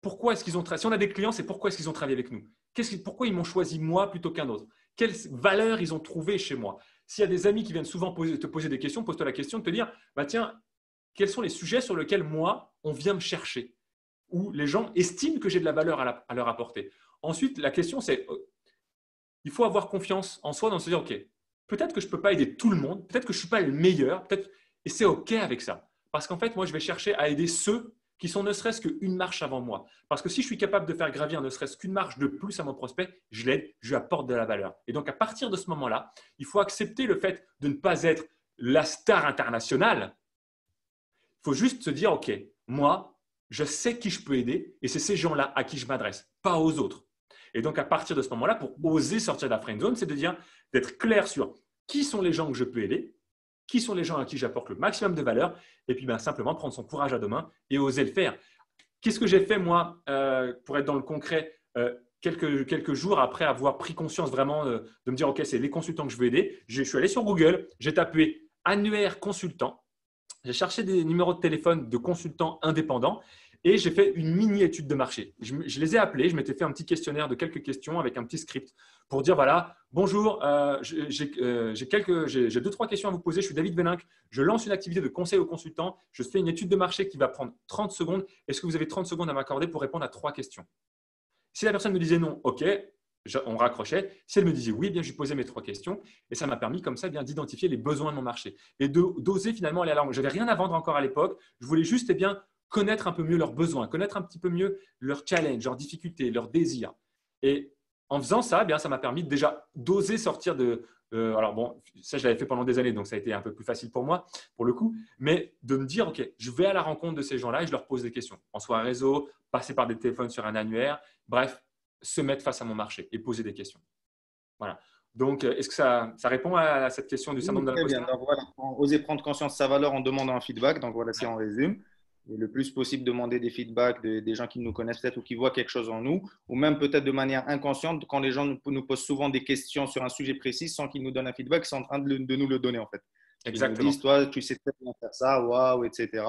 pourquoi est-ce qu'ils ont travaillé. Si on a des clients, c'est pourquoi est-ce qu'ils ont travaillé avec nous. Pourquoi ils m'ont choisi moi plutôt qu'un autre. Quelles valeurs ils ont trouvées chez moi. S'il y a des amis qui viennent souvent te poser des questions, pose-toi la question de te dire, bah tiens, quels sont les sujets sur lesquels moi, on vient me chercher, où les gens estiment que j'ai de la valeur à leur apporter. Ensuite, la question, c'est, il faut avoir confiance en soi dans se dire, OK, peut-être que je ne peux pas aider tout le monde, peut-être que je ne suis pas le meilleur, et c'est OK avec ça. Parce qu'en fait, moi, je vais chercher à aider ceux qui sont ne serait-ce qu'une marche avant moi. Parce que si je suis capable de faire gravir ne serait-ce qu'une marche de plus à mon prospect, je l'aide, je lui apporte de la valeur. Et donc, à partir de ce moment-là, il faut accepter le fait de ne pas être la star internationale. Il faut juste se dire, OK, moi, je sais qui je peux aider et c'est ces gens-là à qui je m'adresse, pas aux autres. Et donc, à partir de ce moment-là, pour oser sortir de la friend zone, c'est de dire, d'être clair sur qui sont les gens que je peux aider, qui sont les gens à qui j'apporte le maximum de valeur, et puis simplement prendre son courage à deux mains et oser le faire. Qu'est-ce que j'ai fait, moi, pour être dans le concret, quelques jours après avoir pris conscience vraiment de me dire, OK, c'est les consultants que je veux aider. Je suis allé sur Google, j'ai tapé annuaire consultant, j'ai cherché des numéros de téléphone de consultants indépendants et j'ai fait une mini-étude de marché. Je les ai appelés, je m'étais fait un petit questionnaire de quelques questions avec un petit script pour dire, voilà, bonjour, j'ai deux, trois questions à vous poser. Je suis David Véninck, je lance une activité de conseil aux consultants. Je fais une étude de marché qui va prendre 30 secondes. Est-ce que vous avez 30 secondes à m'accorder pour répondre à 3 questions? Si la personne me disait non, OK, on raccrochait. Si elle me disait oui, eh bien, je lui posais mes 3 questions et ça m'a permis comme ça eh bien d'identifier les besoins de mon marché et d'oser finalement aller à la rencontre. Je n'avais rien à vendre encore à l'époque. Je voulais juste bien connaître un peu mieux leurs besoins, connaître un petit peu mieux leurs challenges, leurs difficultés, leurs désirs. Et en faisant ça, eh bien, ça m'a permis déjà d'oser sortir de… alors bon, ça, je l'avais fait pendant des années, donc ça a été un peu plus facile pour moi, pour le coup, mais de me dire, OK, je vais à la rencontre de ces gens-là et je leur pose des questions. En soit un réseau, passer par des téléphones sur un annuaire, bref, se mettre face à mon marché et poser des questions. Voilà. Donc, est-ce que ça répond à cette question du syndrome de l'imposteur? Donc voilà, oser prendre conscience de sa valeur en demandant un feedback. Donc voilà, si on résume. Et le plus possible demander des feedbacks des gens qui nous connaissent peut-être ou qui voient quelque chose en nous, ou même peut-être de manière inconsciente, quand les gens nous posent souvent des questions sur un sujet précis sans qu'ils nous donnent un feedback, ils sont en train de nous le donner en fait. Exactement. Ils nous disent, toi, tu sais très bien faire ça, waouh, etc.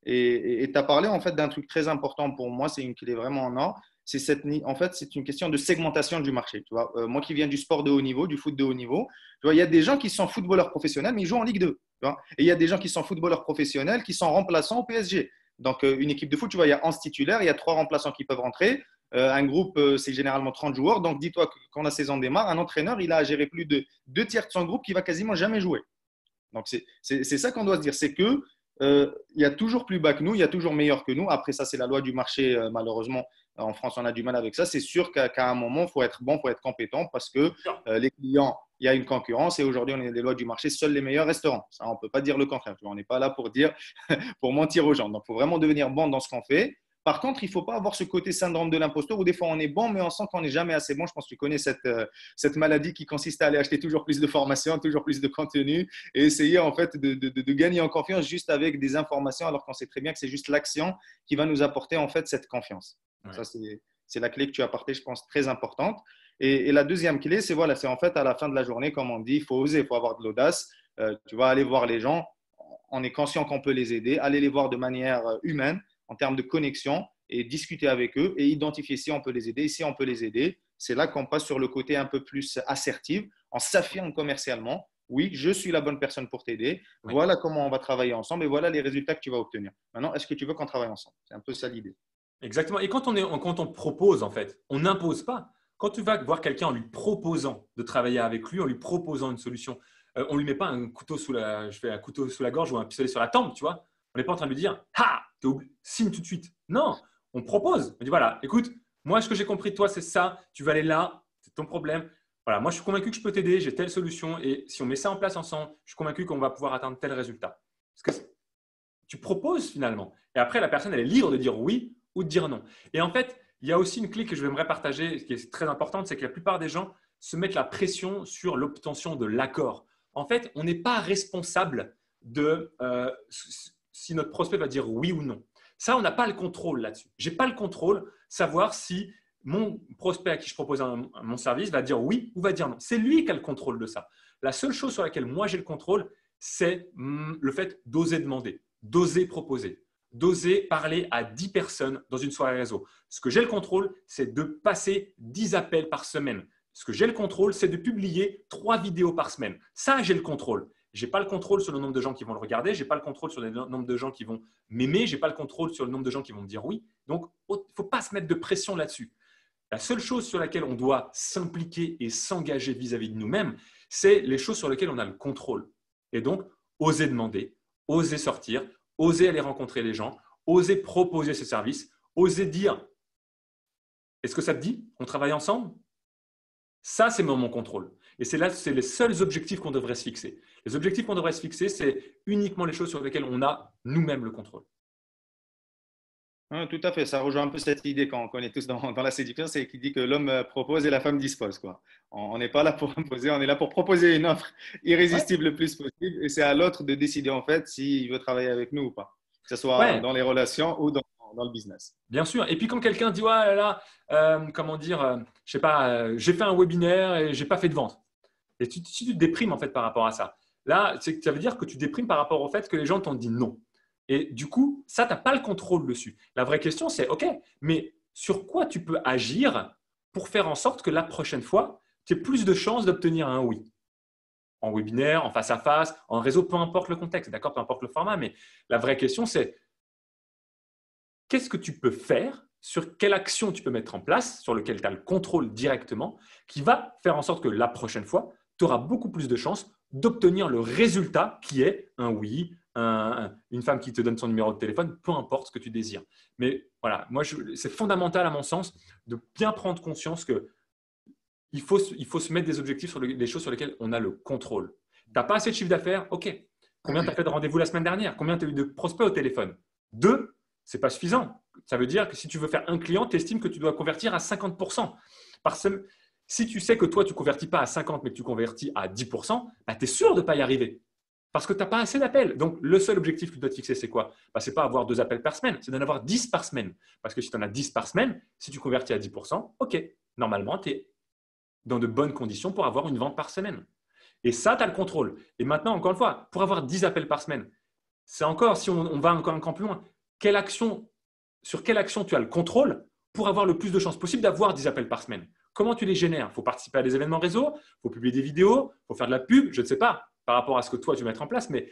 Et tu as parlé en fait d'un truc très important pour moi, c'est une clé vraiment en or. En fait, c'est une question de segmentation du marché. Tu vois, moi qui viens du sport de haut niveau, du foot de haut niveau, tu vois, il y a des gens qui sont footballeurs professionnels, mais ils jouent en Ligue 2. Tu vois, et il y a des gens qui sont footballeurs professionnels qui sont remplaçants au PSG. Donc, une équipe de foot, tu vois, il y a 11 titulaires, il y a 3 remplaçants qui peuvent rentrer. Un groupe, c'est généralement 30 joueurs. Donc, dis-toi que quand la saison démarre, un entraîneur, il a à gérer plus de 2 tiers de son groupe qui va quasiment jamais jouer. Donc, c'est ça qu'on doit se dire. C'est que il y a toujours plus bas que nous, il y a toujours meilleur que nous. Après, ça, c'est la loi du marché. Malheureusement, en France, on a du mal avec ça. C'est sûr qu'à un moment, il faut être bon, il faut être compétent parce que les clients, il y a une concurrence et aujourd'hui, on est des lois du marché. Seuls les meilleurs resteront. Ça, on ne peut pas dire le contraire. On n'est pas là pour dire, pour mentir aux gens. Donc, il faut vraiment devenir bon dans ce qu'on fait. Par contre, il ne faut pas avoir ce côté syndrome de l'imposteur où des fois on est bon, mais on sent qu'on n'est jamais assez bon. Je pense que tu connais cette maladie qui consiste à aller acheter toujours plus de formations, toujours plus de contenu et essayer en fait de gagner en confiance juste avec des informations alors qu'on sait très bien que c'est juste l'action qui va nous apporter en fait cette confiance. Ouais. Ça, c'est la clé que tu as apportée, je pense, très importante. Et la deuxième clé, c'est voilà, c'est en fait à la fin de la journée, comme on dit, il faut oser, il faut avoir de l'audace. Tu vas aller voir les gens, on est conscient qu'on peut les aider, aller les voir de manière humaine, en termes de connexion, et discuter avec eux et identifier si on peut les aider. Et si on peut les aider, c'est là qu'on passe sur le côté un peu plus assertif. On s'affirme commercialement. Oui, je suis la bonne personne pour t'aider. Oui. Voilà comment on va travailler ensemble et voilà les résultats que tu vas obtenir. Maintenant, est-ce que tu veux qu'on travaille ensemble? C'est un peu ça l'idée. Exactement. Et quand on propose, en fait, on n'impose pas. Quand tu vas voir quelqu'un en lui proposant de travailler avec lui, en lui proposant une solution, on ne lui met pas un couteau je fais un couteau sous la gorge ou un pistolet sur la tempe, tu vois. On n'est pas en train de lui dire, ah, signe tout de suite. Non, on propose. On dit, voilà, écoute, moi, ce que j'ai compris de toi, c'est ça. Tu vas aller là, c'est ton problème. Voilà, moi, je suis convaincu que je peux t'aider, j'ai telle solution. Et si on met ça en place ensemble, je suis convaincu qu'on va pouvoir atteindre tel résultat. Parce que tu proposes finalement. Et après, la personne, elle est libre de dire oui ou de dire non. Et en fait, il y a aussi une clé que je j'aimerais partager, qui est très importante, c'est que la plupart des gens se mettent la pression sur l'obtention de l'accord. En fait, on n'est pas responsable de si notre prospect va dire oui ou non. Ça, on n'a pas le contrôle là-dessus. Je n'ai pas le contrôle savoir si mon prospect à qui je propose mon service va dire oui ou va dire non. C'est lui qui a le contrôle de ça. La seule chose sur laquelle moi j'ai le contrôle, c'est le fait d'oser demander, d'oser proposer, d'oser parler à 10 personnes dans une soirée réseau. Ce que j'ai le contrôle, c'est de passer 10 appels par semaine. Ce que j'ai le contrôle, c'est de publier 3 vidéos par semaine. Ça, j'ai le contrôle. Je n'ai pas le contrôle sur le nombre de gens qui vont le regarder, je n'ai pas le contrôle sur le nombre de gens qui vont m'aimer, je n'ai pas le contrôle sur le nombre de gens qui vont me dire oui. Donc, il ne faut pas se mettre de pression là-dessus. La seule chose sur laquelle on doit s'impliquer et s'engager vis-à-vis de nous-mêmes, c'est les choses sur lesquelles on a le contrôle. Et donc, oser demander, oser sortir, oser aller rencontrer les gens, oser proposer ses services, oser dire « Est-ce que ça te dit? On travaille ensemble ?» Ça, c'est mon contrôle. Et c'est là, c'est les seuls objectifs qu'on devrait se fixer. Les objectifs qu'on devrait se fixer, c'est uniquement les choses sur lesquelles on a nous-mêmes le contrôle. Tout à fait, ça rejoint un peu cette idée qu'on est tous dans la séduction, c'est qui dit que l'homme propose et la femme dispose, quoi. On n'est pas là pour imposer, on est là pour proposer une offre Ouais. irrésistible le plus possible et c'est à l'autre de décider en fait s'il veut travailler avec nous ou pas, que ce soit Ouais, dans les relations ou dans le business. bien sûr. Et puis quand quelqu'un dit, ouais, là, comment dire, je sais pas, j'ai fait un webinaire et j'ai pas fait de vente. Et si tu te déprimes en fait par rapport à ça, là, ça veut dire que tu déprimes par rapport au fait que les gens t'ont dit non. Et du coup, ça, tu n'as pas le contrôle dessus. La vraie question, c'est, OK, mais sur quoi tu peux agir pour faire en sorte que la prochaine fois, tu aies plus de chances d'obtenir un oui? En webinaire, en face à face, en réseau, peu importe le contexte, d'accord, peu importe le format. Mais la vraie question, c'est qu'est-ce que tu peux faire, sur quelle action tu peux mettre en place, sur lequel tu as le contrôle directement, qui va faire en sorte que la prochaine fois, tu auras beaucoup plus de chances d'obtenir le résultat qui est un oui, une femme qui te donne son numéro de téléphone, peu importe ce que tu désires. Mais voilà, moi, c'est fondamental à mon sens de bien prendre conscience que il faut se mettre des objectifs sur des choses sur lesquelles on a le contrôle. Tu n'as pas assez de chiffre d'affaires? OK. Combien tu as fait de rendez-vous la semaine dernière? Combien tu as eu de prospects au téléphone? 2, ce n'est pas suffisant. Ça veut dire que si tu veux faire un client, tu estimes que tu dois convertir à 50%. Si tu sais que toi, tu ne convertis pas à 50, mais que tu convertis à 10%, bah, tu es sûr de ne pas y arriver. Parce que tu n'as pas assez d'appels. Donc, le seul objectif que tu dois te fixer, c'est quoi? Ce n'est pas avoir 2 appels par semaine, c'est d'en avoir 10 par semaine. Parce que si tu en as 10 par semaine, si tu convertis à 10%, OK, normalement, tu es dans de bonnes conditions pour avoir une vente par semaine. Et ça, tu as le contrôle. Et maintenant, encore une fois, pour avoir 10 appels par semaine, c'est encore, si on va encore un camp plus loin, sur quelle action tu as le contrôle pour avoir le plus de chances possible d'avoir 10 appels par semaine? Comment tu les génères? Il faut participer à des événements réseau, il faut publier des vidéos, il faut faire de la pub, je ne sais pas, par rapport à ce que toi, tu veux mettre en place, mais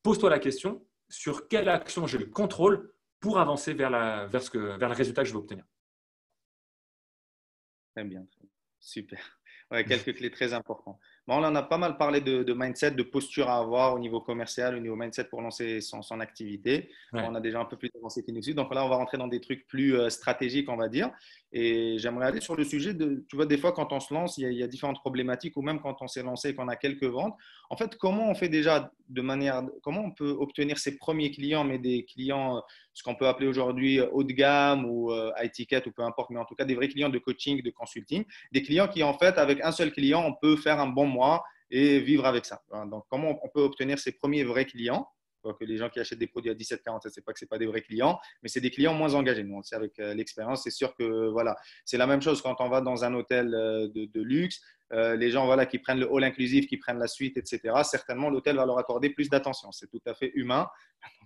pose-toi la question, sur quelle action j'ai le contrôle pour avancer vers le résultat que je veux obtenir. Très bien, super. Ouais, quelques clés très importantes. Bon, on en a pas mal parlé de mindset, de posture à avoir au niveau commercial, au niveau mindset pour lancer son activité. Ouais. On a déjà un peu plus avancé qui nous suit. Donc là, on va rentrer dans des trucs plus stratégiques, on va dire. Et j'aimerais aller sur le sujet de, tu vois, des fois, quand on se lance, il y a différentes problématiques, ou même quand on s'est lancé et qu'on a quelques ventes. En fait, comment on fait déjà comment on peut obtenir ses premiers clients, mais des clients, ce qu'on peut appeler aujourd'hui haut de gamme ou à étiquette ou peu importe, mais en tout cas des vrais clients de coaching, de consulting, des clients qui, en fait, avec un seul client, on peut faire un bon mois et vivre avec ça. Donc, comment on peut obtenir ses premiers vrais clients Quoique les gens qui achètent des produits à 17,40, ce n'est pas que ce pas des vrais clients, mais c'est des clients moins engagés. Nous, on le sait avec l'expérience. C'est sûr que voilà, c'est la même chose quand on va dans un hôtel de luxe. Les gens voilà, qui prennent le all inclusif, qui prennent la suite, etc. Certainement, l'hôtel va leur accorder plus d'attention. C'est tout à fait humain.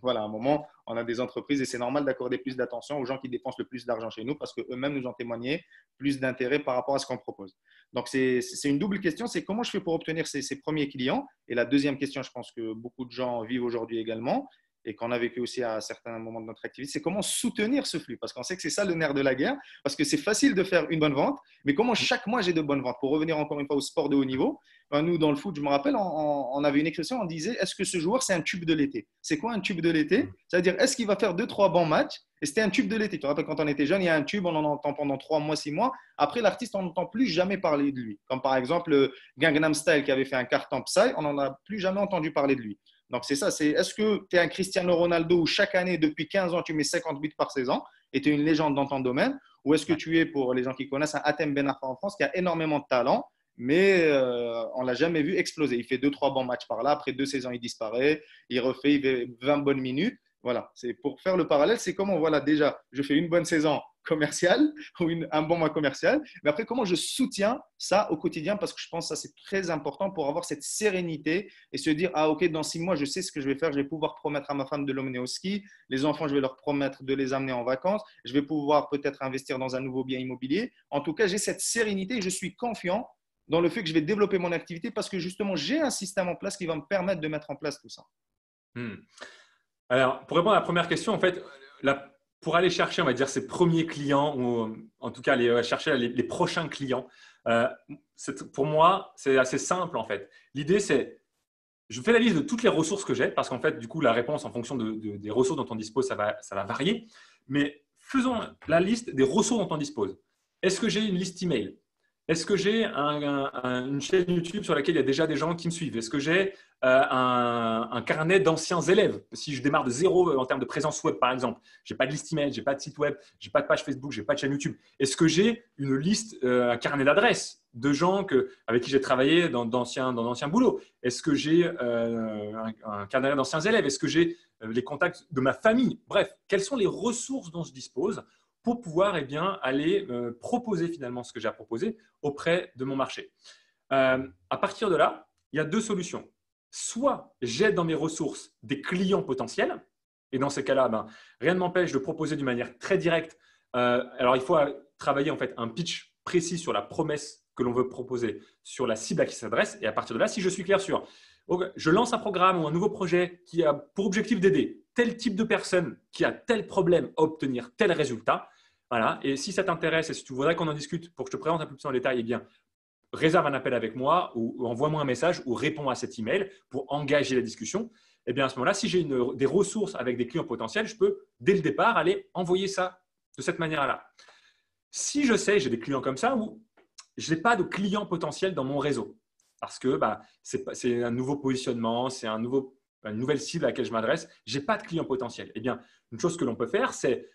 Voilà, à un moment, on a des entreprises et c'est normal d'accorder plus d'attention aux gens qui dépensent le plus d'argent chez nous parce qu'eux-mêmes nous ont témoigné plus d'intérêt par rapport à ce qu'on propose. Donc, c'est une double question. C'est comment je fais pour obtenir ces premiers clients? Et la deuxième question, je pense que beaucoup de gens vivent aujourd'hui également et qu'on a vécu aussi à certains moments de notre activité, c'est comment soutenir ce flux. Parce qu'on sait que c'est ça le nerf de la guerre, parce que c'est facile de faire une bonne vente, mais comment chaque mois j'ai de bonnes ventes? Pour revenir encore une fois au sport de haut niveau, nous, dans le foot, je me rappelle, on avait une expression, on disait, est-ce que ce joueur, c'est un tube de l'été? C'est quoi un tube de l'été? C'est-à-dire, est-ce qu'il va faire 2-3 bons matchs? Et c'était un tube de l'été. Tu te rappelles, quand on était jeune, il y a un tube, on en entend pendant 3 mois, 6 mois. Après, l'artiste, on n'entend plus jamais parler de lui. Comme par exemple, Gangnam Style qui avait fait un carton Psy, on n'en a plus jamais entendu parler de lui. Donc, c'est ça. Est-ce que tu es un Cristiano Ronaldo où chaque année, depuis 15 ans, tu mets 50 buts par saison et tu es une légende dans ton domaine? Ou est-ce que tu es, pour les gens qui connaissent, un Hatem Ben Arfa en France qui a énormément de talent, mais on ne l'a jamais vu exploser. Il fait 2-3 bons matchs par là. Après 2 saisons, il disparaît. Il fait 20 bonnes minutes. Voilà, c'est pour faire le parallèle, c'est comment, voilà, déjà, je fais une bonne saison commerciale ou un bon mois commercial, mais après, comment je soutiens ça au quotidien parce que je pense que ça, c'est très important pour avoir cette sérénité et se dire, ah, ok, dans 6 mois, je sais ce que je vais faire, je vais pouvoir promettre à ma femme de l'emmener au ski, les enfants, je vais leur promettre de les amener en vacances, je vais pouvoir peut-être investir dans un nouveau bien immobilier. En tout cas, j'ai cette sérénité et je suis confiant dans le fait que je vais développer mon activité parce que justement, j'ai un système en place qui va me permettre de mettre en place tout ça. Alors, pour répondre à la première question, en fait, pour aller chercher, on va dire, ses premiers clients ou en tout cas aller chercher les prochains clients, pour moi, c'est assez simple en fait. L'idée, c'est je fais la liste de toutes les ressources que j'ai parce qu'en fait, du coup, la réponse en fonction des ressources dont on dispose, ça va varier. Mais faisons la liste des ressources dont on dispose. Est-ce que j'ai une liste email? Est-ce que j'ai une chaîne YouTube sur laquelle il y a déjà des gens qui me suivent? Est-ce que j'ai un carnet d'anciens élèves? Si je démarre de zéro en termes de présence web, par exemple, je n'ai pas de liste email, je n'ai pas de site web, je n'ai pas de page Facebook, je n'ai pas de chaîne YouTube. Est-ce que j'ai une liste, un carnet d'adresses de gens avec qui j'ai travaillé dans d'anciens boulots? Est-ce que j'ai un carnet d'anciens élèves? Est-ce que j'ai les contacts de ma famille? Bref, quelles sont les ressources dont je dispose pour pouvoir aller proposer finalement ce que j'ai à proposer auprès de mon marché. À partir de là, il y a 2 solutions. Soit j'aide dans mes ressources des clients potentiels, et dans ces cas-là, rien ne m'empêche de proposer d'une manière très directe. Alors, il faut travailler en fait un pitch précis sur la promesse que l'on veut proposer, sur la cible à qui s'adresse, et à partir de là, si je suis clair sur je lance un programme ou un nouveau projet qui a pour objectif d'aider tel type de personne qui a tel problème à obtenir tel résultat. Voilà. Et si ça t'intéresse et si tu voudrais qu'on en discute pour que je te présente un peu plus en détail, eh bien, réserve un appel avec moi ou envoie-moi un message ou réponds à cet email pour engager la discussion. Eh bien, à ce moment-là, si j'ai des ressources avec des clients potentiels, je peux, dès le départ, aller envoyer ça de cette manière-là. Si je sais, j'ai des clients comme ça ou je n'ai pas de clients potentiels dans mon réseau parce que c'est un nouveau positionnement, c'est une nouvelle cible à laquelle je m'adresse, je n'ai pas de clients potentiels. Eh bien, une chose que l'on peut faire, c'est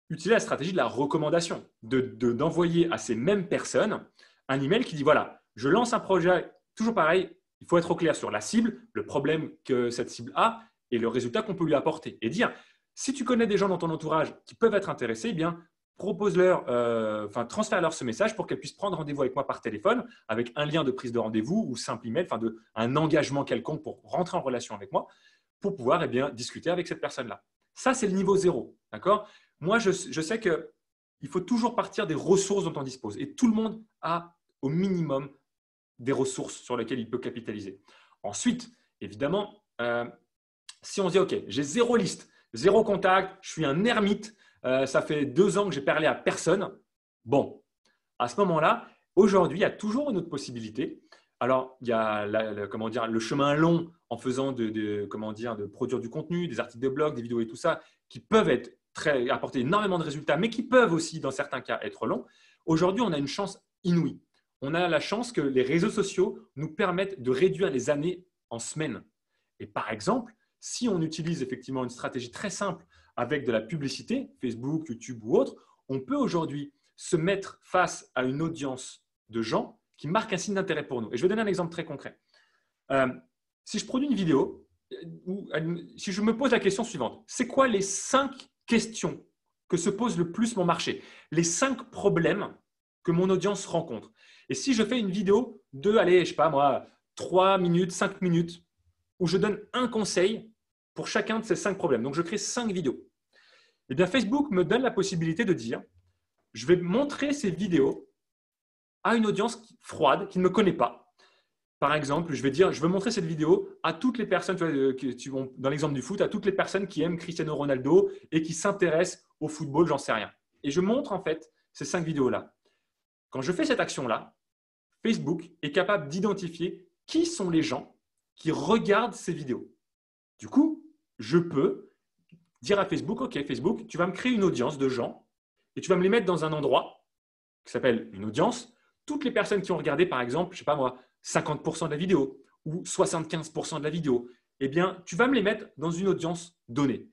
utiliser la stratégie de la recommandation, d'envoyer à ces mêmes personnes un email qui dit voilà, je lance un projet, toujours pareil, il faut être au clair sur la cible, le problème que cette cible a et le résultat qu'on peut lui apporter. Et dire, si tu connais des gens dans ton entourage qui peuvent être intéressés, eh bien, propose-leur, transfère-leur ce message pour qu'elles puissent prendre rendez-vous avec moi par téléphone avec un lien de prise de rendez-vous ou simple email, un engagement quelconque pour rentrer en relation avec moi pour pouvoir discuter avec cette personne-là. Ça, c'est le niveau 0. D'accord ? Moi, je sais qu'il faut toujours partir des ressources dont on dispose et tout le monde a au minimum des ressources sur lesquelles il peut capitaliser. Ensuite, évidemment, si on se dit « Ok, j'ai 0 liste, 0 contact, je suis un ermite, ça fait 2 ans que j'ai parlé à personne. » Bon, à ce moment-là, aujourd'hui, il y a toujours une autre possibilité. Alors, il y a le chemin long en faisant de produire du contenu, des articles de blog, des vidéos et tout ça, qui peuvent apporter énormément de résultats, mais qui peuvent aussi, dans certains cas, être longs. Aujourd'hui, on a une chance inouïe. On a la chance que les réseaux sociaux nous permettent de réduire les années en semaines. Et par exemple, si on utilise effectivement une stratégie très simple avec de la publicité, Facebook, YouTube ou autre, on peut aujourd'hui se mettre face à une audience de gens qui marquent un signe d'intérêt pour nous. Et je vais donner un exemple très concret. Si je produis une vidéo si je me pose la question suivante, c'est quoi les 5 questions que se pose le plus mon marché? Les 5 problèmes que mon audience rencontre. Et si je fais une vidéo de, allez, je sais pas moi, 3 minutes, 5 minutes, où je donne un conseil pour chacun de ces 5 problèmes. Donc, je crée 5 vidéos. Eh bien, Facebook me donne la possibilité de dire, je vais montrer ces vidéos à une audience froide qui ne me connaît pas. Par exemple, je vais dire, je veux montrer cette vidéo à toutes les personnes, dans l'exemple du foot, à toutes les personnes qui aiment Cristiano Ronaldo et qui s'intéressent au football, j'en sais rien. Et je montre en fait ces 5 vidéos-là. Quand je fais cette action-là, Facebook est capable d'identifier qui sont les gens qui regardent ces vidéos. Du coup, je peux dire à Facebook, OK, Facebook, tu vas me créer une audience de gens et tu vas me les mettre dans un endroit qui s'appelle une audience. Toutes les personnes qui ont regardé, par exemple, je ne sais pas moi, 50% de la vidéo ou 75% de la vidéo, eh bien, tu vas me les mettre dans une audience donnée.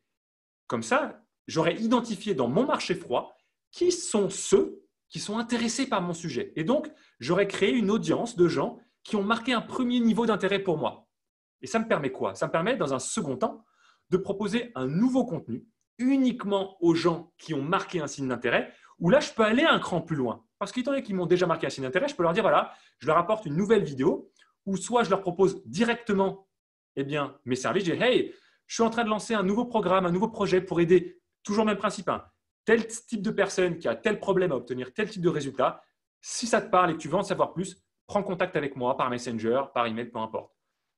Comme ça, j'aurais identifié dans mon marché froid qui sont ceux qui sont intéressés par mon sujet. Et donc, j'aurais créé une audience de gens qui ont marqué un premier niveau d'intérêt pour moi. Et ça me permet quoi? Ça me permet, dans un second temps, de proposer un nouveau contenu uniquement aux gens qui ont marqué un signe d'intérêt, où là, je peux aller un cran plus loin. Parce qu'étant donné qu'ils m'ont déjà marqué un signe d'intérêt, je peux leur dire, voilà, je leur apporte une nouvelle vidéo, ou soit je leur propose directement mes services. Je dis, hey, je suis en train de lancer un nouveau programme, un nouveau projet pour aider, toujours le même principe, tel type de personne qui a tel problème à obtenir tel type de résultat. Si ça te parle et que tu veux en savoir plus, prends contact avec moi par Messenger, par email, peu importe.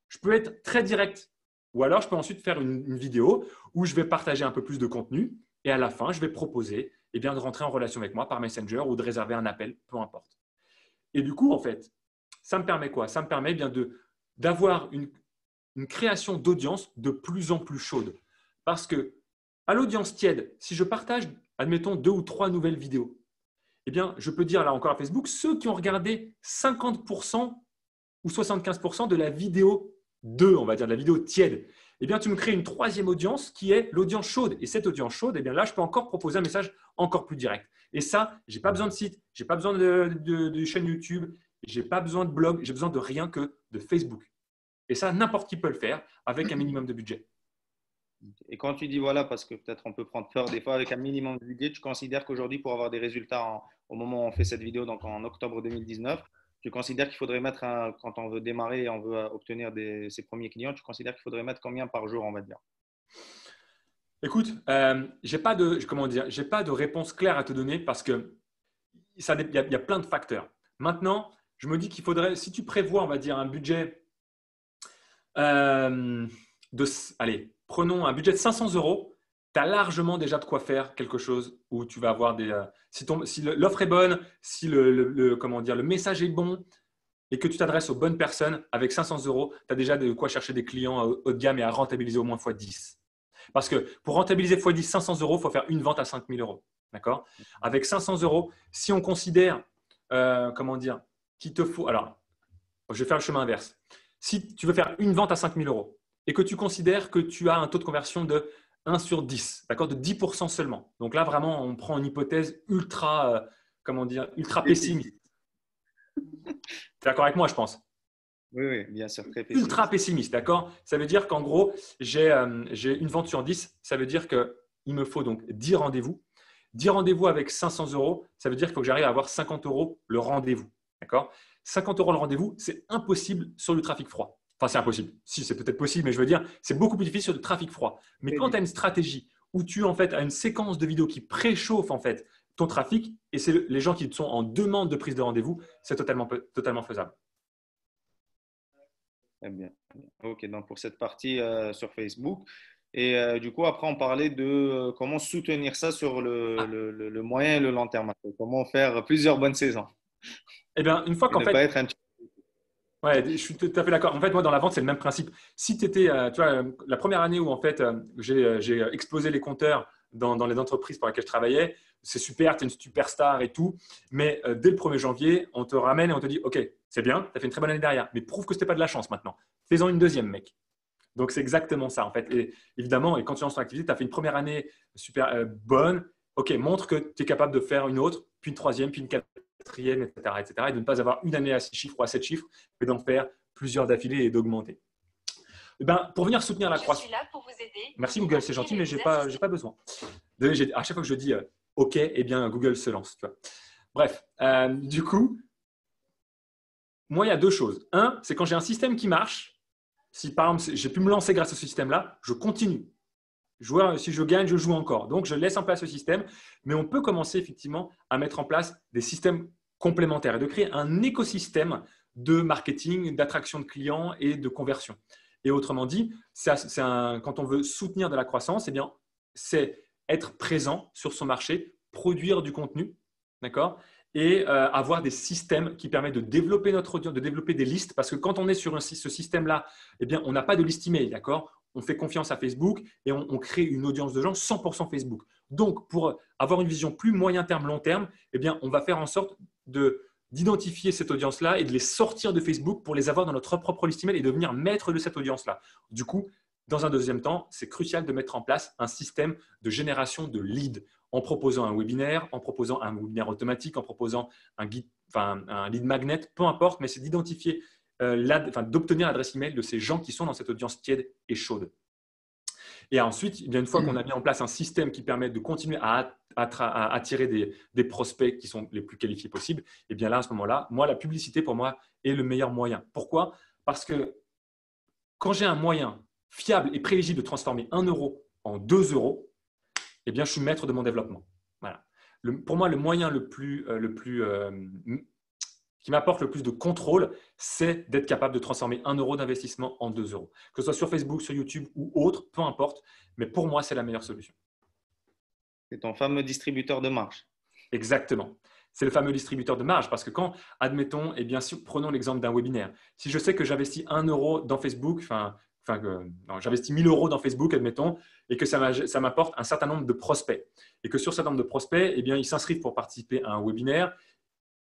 Je peux être très direct. Ou alors, je peux ensuite faire une vidéo où je vais partager un peu plus de contenu et à la fin, je vais proposer de rentrer en relation avec moi par Messenger ou de réserver un appel, peu importe. Et du coup, en fait, ça me permet quoi? Ça me permet d'avoir une création d'audience de plus en plus chaude. Parce que à l'audience tiède, si je partage, admettons, 2 ou 3 nouvelles vidéos, je peux dire là encore à Facebook, ceux qui ont regardé 50% ou 75% de la vidéo 2, on va dire, de la vidéo tiède, tu me crées une troisième audience qui est l'audience chaude. Et cette audience chaude, là, je peux encore proposer un message encore plus direct. Et ça, je n'ai pas besoin de site, je n'ai pas besoin de chaîne YouTube, je n'ai pas besoin de blog, j'ai besoin de rien que de Facebook. Et ça, n'importe qui peut le faire avec un minimum de budget. Et quand tu dis voilà, parce que peut-être on peut prendre peur des fois avec un minimum de budget, tu considères qu'aujourd'hui, pour avoir des résultats au moment où on fait cette vidéo, donc en octobre 2019, tu considères qu'il faudrait mettre, quand on veut démarrer et on veut obtenir ses premiers clients, tu considères qu'il faudrait mettre combien par jour, on va dire? Écoute, j'ai pas de réponse claire à te donner parce que il y a plein de facteurs. Maintenant, je me dis qu'il faudrait, si tu prévois, on va dire, un budget allez, prenons un budget de 500 €, tu as largement déjà de quoi faire quelque chose où tu vas avoir si l'offre est bonne, si le message est bon et que tu t'adresses aux bonnes personnes, avec 500 €, tu as déjà de quoi chercher des clients haut de gamme et à rentabiliser au moins x10. Parce que pour rentabiliser x10 500 €, il faut faire une vente à 5 000 €. D'accord? Avec 500 €, si on considère, qu'il te faut… Alors, je vais faire le chemin inverse. Si tu veux faire une vente à 5 000 € et que tu considères que tu as un taux de conversion de 1 sur 10, d'accord, de 10% seulement. Donc là, vraiment, on prend une hypothèse ultra pessimiste. Tu es d'accord avec moi, je pense? Oui, bien sûr, très pessimiste. Ultra pessimiste, d'accord? Ça veut dire qu'en gros, j'ai une vente sur 10. Ça veut dire qu'il me faut donc 10 rendez-vous. 10 rendez-vous avec 500 €, ça veut dire qu'il faut que j'arrive à avoir 50 € le rendez-vous. D'accord? 50 € le rendez-vous, c'est impossible sur le trafic froid. Enfin, c'est impossible. Si, c'est peut-être possible, mais je veux dire, c'est beaucoup plus difficile sur le trafic froid. Mais quand tu as une stratégie où tu en fait, as une séquence de vidéos qui préchauffe en fait, ton trafic, et c'est les gens qui sont en demande de prise de rendez-vous, c'est totalement faisable. Très bien. OK, donc pour cette partie sur Facebook. Et du coup, après, on parlait de comment soutenir ça sur le moyen et le long terme. Comment faire plusieurs bonnes saisons. Eh bien, une fois Et qu'en ne fait… pas être un… Ouais, je suis tout à fait d'accord. En fait, moi, dans la vente, c'est le même principe. Si tu étais, tu vois, la première année où en fait, j'ai explosé les compteurs dans les entreprises pour lesquelles je travaillais, c'est super, tu es une superstar et tout. Mais dès le 1er janvier, on te ramène et on te dit, OK, c'est bien, tu as fait une très bonne année derrière, mais prouve que ce n'était pas de la chance maintenant. Fais-en une deuxième, mec. Donc, c'est exactement ça, en fait. Et évidemment, et quand tu lances ton activité, tu as fait une première année super bonne. OK, montre que tu es capable de faire une autre, puis une troisième, puis une quatrième, etc., etc. Et de ne pas avoir une année à 6 chiffres ou à 7 chiffres, mais d'en faire plusieurs d'affilée et d'augmenter. Eh ben, pour venir soutenir la Je croissance. suis là pour vous aider. Merci Google, c'est gentil, mais j'ai pas besoin. À chaque fois que je dis OK, eh bien Google se lance. Tu vois. Bref, du coup, moi, il y a deux choses. Un, c'est quand j'ai un système qui marche. Si par exemple, j'ai pu me lancer grâce à ce système-là, je continue. Si je gagne, je joue encore. Donc, je laisse en place ce système. Mais on peut commencer effectivement à mettre en place des systèmes complémentaires et de créer un écosystème de marketing, d'attraction de clients et de conversion. Et autrement dit, quand on veut soutenir de la croissance, eh bien, c'est être présent sur son marché, produire du contenu, d'accord, et avoir des systèmes qui permettent de développer notre audience, de développer des listes. Parce que quand on est sur ce système-là, eh bien, on n'a pas de liste email, d'accord. On fait confiance à Facebook et on crée une audience de gens 100% Facebook. Donc, pour avoir une vision plus moyen terme, long terme, eh bien, on va faire en sorte d'identifier cette audience-là et de les sortir de Facebook pour les avoir dans notre propre liste email et devenir maître de cette audience-là. Du coup, dans un deuxième temps, c'est crucial de mettre en place un système de génération de leads en proposant un webinaire automatique, en proposant un lead magnet, peu importe, mais c'est d'identifier, d'obtenir l'adresse email de ces gens qui sont dans cette audience tiède et chaude. Et ensuite, eh bien, une fois qu'on a mis en place un système qui permet de continuer à attirer des prospects qui sont les plus qualifiés possibles, eh bien là, à ce moment-là, moi, la publicité, pour moi, est le meilleur moyen. Pourquoi? Parce que quand j'ai un moyen fiable et prévisible de transformer 1 euro en 2 euros, eh bien, je suis maître de mon développement. Voilà. Pour moi, le moyen qui m'apporte le plus de contrôle, c'est d'être capable de transformer 1 euro d'investissement en 2 euros. Que ce soit sur Facebook, sur YouTube ou autre, peu importe. Mais pour moi, c'est la meilleure solution. C'est ton fameux distributeur de marge. Exactement. C'est le fameux distributeur de marge parce que quand, admettons, eh bien, prenons l'exemple d'un webinaire. Si je sais que j'investis 1 euro dans Facebook, j'investis 1 000 euros dans Facebook, admettons, et que ça m'apporte un certain nombre de prospects. Et que sur ce certain nombre de prospects, eh bien, ils s'inscrivent pour participer à un webinaire.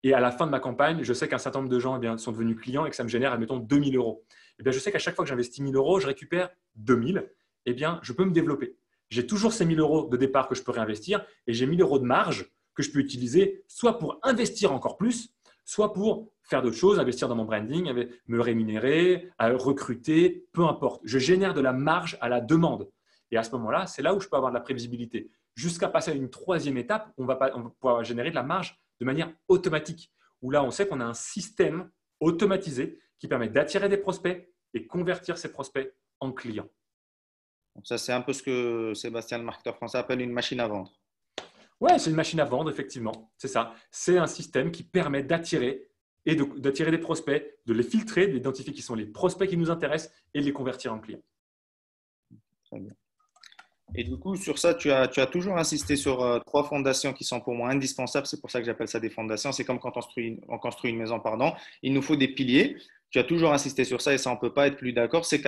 Et à la fin de ma campagne, je sais qu'un certain nombre de gens sont devenus clients et que ça me génère, admettons, 2 000 euros. Eh bien, je sais qu'à chaque fois que j'investis 1 000 euros, je récupère 2 000. Eh bien, je peux me développer. J'ai toujours ces 1 000 euros de départ que je peux réinvestir et j'ai 1 000 euros de marge que je peux utiliser soit pour investir encore plus, soit pour faire d'autres choses, investir dans mon branding, me rémunérer, recruter, peu importe. Je génère de la marge à la demande. Et à ce moment-là, c'est là où je peux avoir de la prévisibilité. Jusqu'à passer à une troisième étape, on va pouvoir générer de la marge de manière automatique, où là, on sait qu'on a un système automatisé qui permet d'attirer des prospects et convertir ces prospects en clients. Donc ça, c'est un peu ce que Sébastien, le marketeur français, appelle une machine à vendre. Ouais, c'est une machine à vendre, effectivement. C'est ça. C'est un système qui permet d'attirer des prospects, de les filtrer, d'identifier qui sont les prospects qui nous intéressent et de les convertir en clients. Très bien. Et du coup, sur ça, tu as toujours insisté sur 3 fondations qui sont pour moi indispensables. C'est pour ça que j'appelle ça des fondations. C'est comme quand on construit une maison, pardon. Il nous faut des piliers. Tu as toujours insisté sur ça et ça, on ne peut pas être plus d'accord. C'est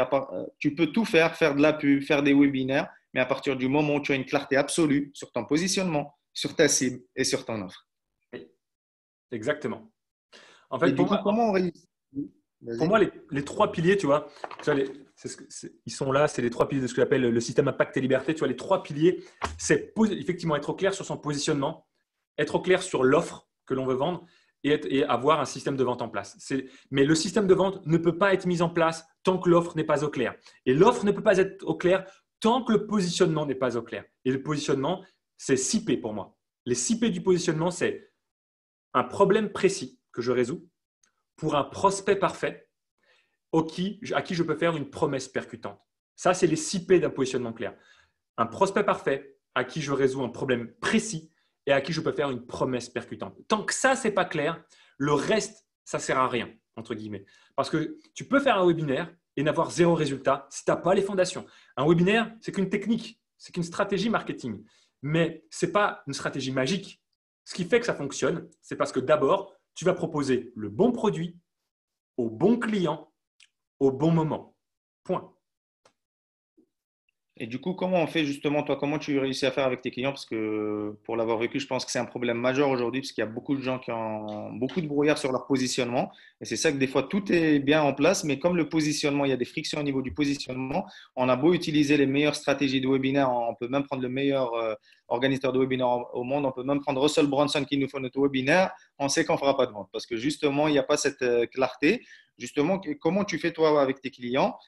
tu peux tout faire de la pub, faire des webinaires, mais à partir du moment où tu as une clarté absolue sur ton positionnement, sur ta cible et sur ton offre. Oui, exactement. En fait, comment on réussit? Pour moi, les 3 piliers, tu vois, ils sont là, c'est les 3 piliers de ce que j'appelle le système impact et liberté. Tu vois, les 3 piliers, c'est effectivement être au clair sur son positionnement, être au clair sur l'offre que l'on veut vendre et avoir un système de vente en place. Mais le système de vente ne peut pas être mis en place tant que l'offre n'est pas au clair. Et l'offre ne peut pas être au clair tant que le positionnement n'est pas au clair. Et le positionnement, c'est 6 P pour moi. Les 6 P du positionnement, c'est un problème précis que je résous pour un prospect parfait à qui je peux faire une promesse percutante. Ça, c'est les 6 P d'un positionnement clair. Un prospect parfait à qui je résous un problème précis et à qui je peux faire une promesse percutante. Tant que ça, ce n'est pas clair, le reste, ça ne sert à rien, entre guillemets. Parce que tu peux faire un webinaire et n'avoir 0 résultat si tu n'as pas les fondations. Un webinaire, c'est qu'une technique, c'est qu'une stratégie marketing. Mais ce n'est pas une stratégie magique. Ce qui fait que ça fonctionne, c'est parce que d'abord, tu vas proposer le bon produit au bon client au bon moment. Point. Et du coup, comment on fait justement, toi, comment tu réussis à faire avec tes clients? Parce que pour l'avoir vécu, je pense que c'est un problème majeur aujourd'hui, parce qu'il y a beaucoup de gens qui ont beaucoup de brouillard sur leur positionnement. Et c'est ça que des fois, tout est bien en place, mais comme le positionnement, il y a des frictions au niveau du positionnement, on a beau utiliser les meilleures stratégies de webinaire, on peut même prendre le meilleur organisateur de webinaire au monde, on peut même prendre Russell Brunson qui nous fait notre webinaire, on sait qu'on ne fera pas de vente, parce que justement, il n'y a pas cette clarté. justement, comment tu fais toi avec tes clients,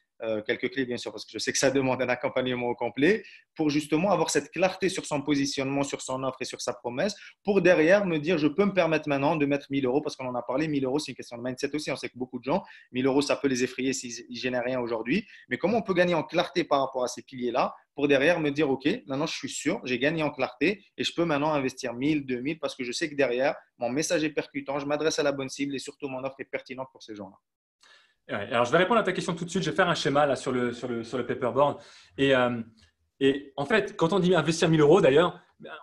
quelques clés bien sûr, parce que je sais que ça demande un accompagnement au complet, pour justement avoir cette clarté sur son positionnement, sur son offre et sur sa promesse, pour derrière me dire, je peux me permettre maintenant de mettre 1000 euros, parce qu'on en a parlé, 1000 euros, c'est une question de mindset aussi. On sait que beaucoup de gens, 1000 euros, ça peut les effrayer s'ils ne génèrent rien aujourd'hui. Mais comment on peut gagner en clarté par rapport à ces piliers-là, pour derrière me dire, OK, maintenant je suis sûr, j'ai gagné en clarté et je peux maintenant investir 1000, 2000, parce que je sais que derrière, mon message est percutant, je m'adresse à la bonne cible et surtout mon offre est pertinente pour ces gens-là. Ouais, alors, je vais répondre à ta question tout de suite. Je vais faire un schéma là, sur le paperboard. Et en fait, quand on dit investir 1000 euros, d'ailleurs,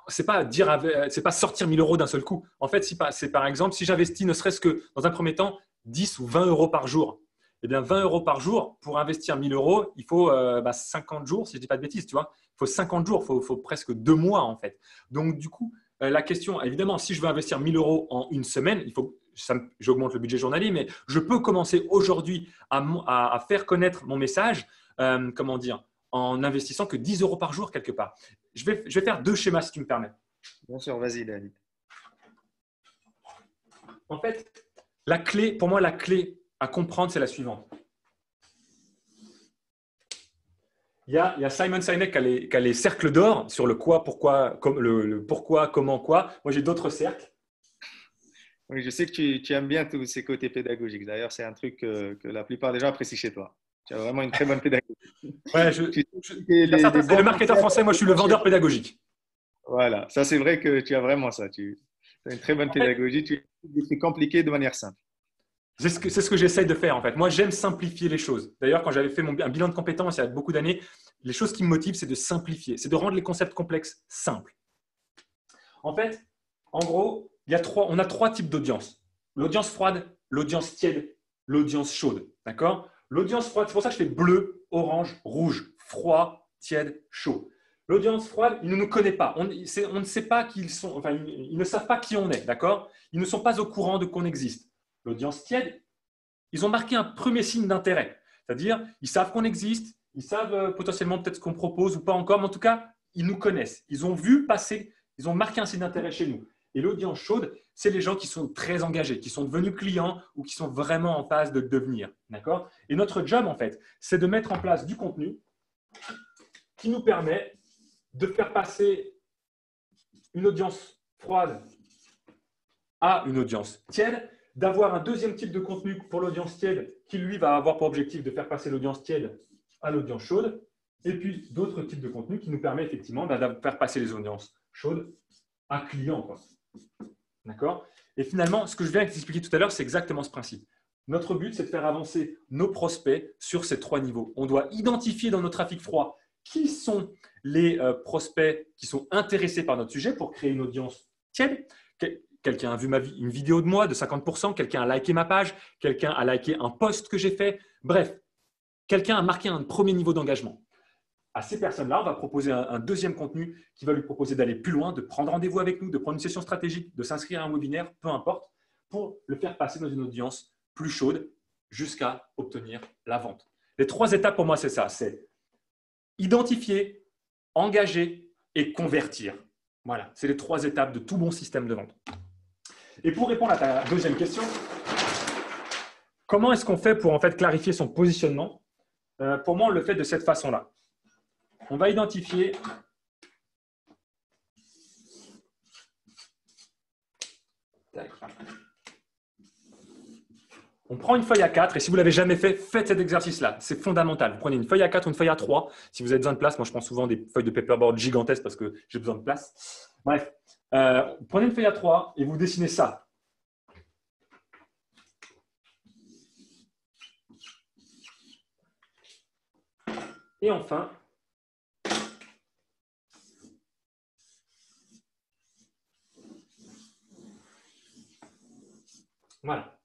ce n'est pas sortir 1000 euros d'un seul coup. En fait, c'est par exemple, si j'investis ne serait-ce que dans un premier temps 10 ou 20 euros par jour, eh bien 20 euros par jour, pour investir 1000 euros, il faut 50 jours, si je ne dis pas de bêtises, tu vois. Il faut 50 jours, il faut presque 2 mois en fait. Donc, du coup, la question, évidemment, si je veux investir 1000 euros en une semaine, j'augmente le budget journalier, mais je peux commencer aujourd'hui à faire connaître mon message, comment dire, en investissant que 10 euros par jour quelque part. Je vais faire 2 schémas si tu me permets. Bien sûr, vas-y, David. En fait, pour moi, la clé à comprendre, c'est la suivante. Il y a Simon Sinek qui a les cercles d'or sur le quoi, pourquoi, le pourquoi, comment, quoi. Moi, j'ai d'autres cercles. Oui, je sais que tu aimes bien tous ces côtés pédagogiques. D'ailleurs, c'est un truc que la plupart des gens apprécient chez toi. Tu as vraiment une très bonne pédagogie. Ouais, c'est le marketeur français, moi je suis le vendeur pédagogique. Voilà, ça c'est vrai que tu as vraiment ça. Tu as une très bonne pédagogie. Tu es compliqué de manière simple. C'est ce que j'essaye de faire en fait. Moi, j'aime simplifier les choses. D'ailleurs, quand j'avais fait un bilan de compétences il y a beaucoup d'années, les choses qui me motivent, c'est de simplifier, c'est de rendre les concepts complexes simples. En fait, en gros, on a 3 types d'audience. L'audience froide, l'audience tiède, l'audience chaude. D'accord ? L'audience froide, c'est pour ça que je fais bleu, orange, rouge, froid, tiède, chaud. L'audience froide, ils ne nous connaissent pas. On ne sait pas qui ils sont. Enfin, ils ne savent pas qui on est. D'accord ? Ils ne sont pas au courant de qu'on existe. L'audience tiède, ils ont marqué un premier signe d'intérêt. C'est-à-dire, ils savent qu'on existe, ils savent potentiellement peut-être ce qu'on propose ou pas encore, mais en tout cas, ils nous connaissent. Ils ont vu passer, ils ont marqué un signe d'intérêt chez nous. Et l'audience chaude, c'est les gens qui sont très engagés, qui sont devenus clients ou qui sont vraiment en phase de le devenir. D'accord ? Et notre job, en fait, c'est de mettre en place du contenu qui nous permet de faire passer une audience froide à une audience tiède, d'avoir un deuxième type de contenu pour l'audience tiède qui, lui, va avoir pour objectif de faire passer l'audience tiède à l'audience chaude, et puis d'autres types de contenus qui nous permettent effectivement de faire passer les audiences chaudes à clients, quoi. D'accord ? Et finalement, ce que je viens d'expliquer tout à l'heure, c'est exactement ce principe. Notre but, c'est de faire avancer nos prospects sur ces 3 niveaux. On doit identifier dans nos trafics froids qui sont les prospects qui sont intéressés par notre sujet pour créer une audience tiède. Quelqu'un a vu une vidéo de moi de 50%, quelqu'un a liké ma page, quelqu'un a liké un post que j'ai fait. Bref, quelqu'un a marqué un premier niveau d'engagement. À ces personnes-là, on va proposer un deuxième contenu qui va lui proposer d'aller plus loin, de prendre rendez-vous avec nous, de prendre une session stratégique, de s'inscrire à un webinaire, peu importe, pour le faire passer dans une audience plus chaude jusqu'à obtenir la vente. Les 3 étapes pour moi, c'est ça. C'est identifier, engager et convertir. Voilà, c'est les 3 étapes de tout bon système de vente. Et pour répondre à ta deuxième question, comment est-ce qu'on fait pour en fait clarifier son positionnement ? Pour moi, on le fait de cette façon-là. On va identifier on prend une feuille A4 et si vous ne l'avez jamais fait, faites cet exercice-là. C'est fondamental. Vous prenez une feuille A4 ou une feuille A3. Si vous avez besoin de place, moi je prends souvent des feuilles de paperboard gigantesques parce que j'ai besoin de place. Bref, prenez une feuille A3 et vous dessinez ça. Et enfin, voilà.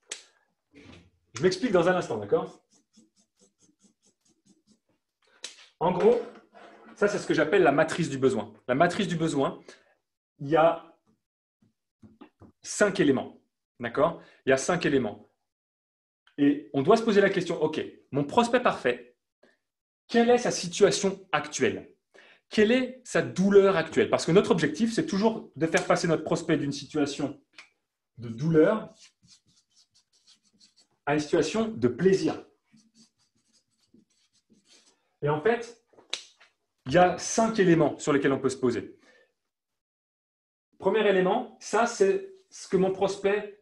Je m'explique dans un instant, d'accord? En gros, ça, c'est ce que j'appelle la matrice du besoin. La matrice du besoin, il y a 5 éléments, d'accord? Il y a 5 éléments. Et on doit se poser la question, OK, mon prospect parfait, quelle est sa situation actuelle? Quelle est sa douleur actuelle? Parce que notre objectif, c'est toujours de faire passer notre prospect d'une situation de douleur à une situation de plaisir. Et en fait, il y a 5 éléments sur lesquels on peut se poser. Premier élément, ça c'est ce que mon prospect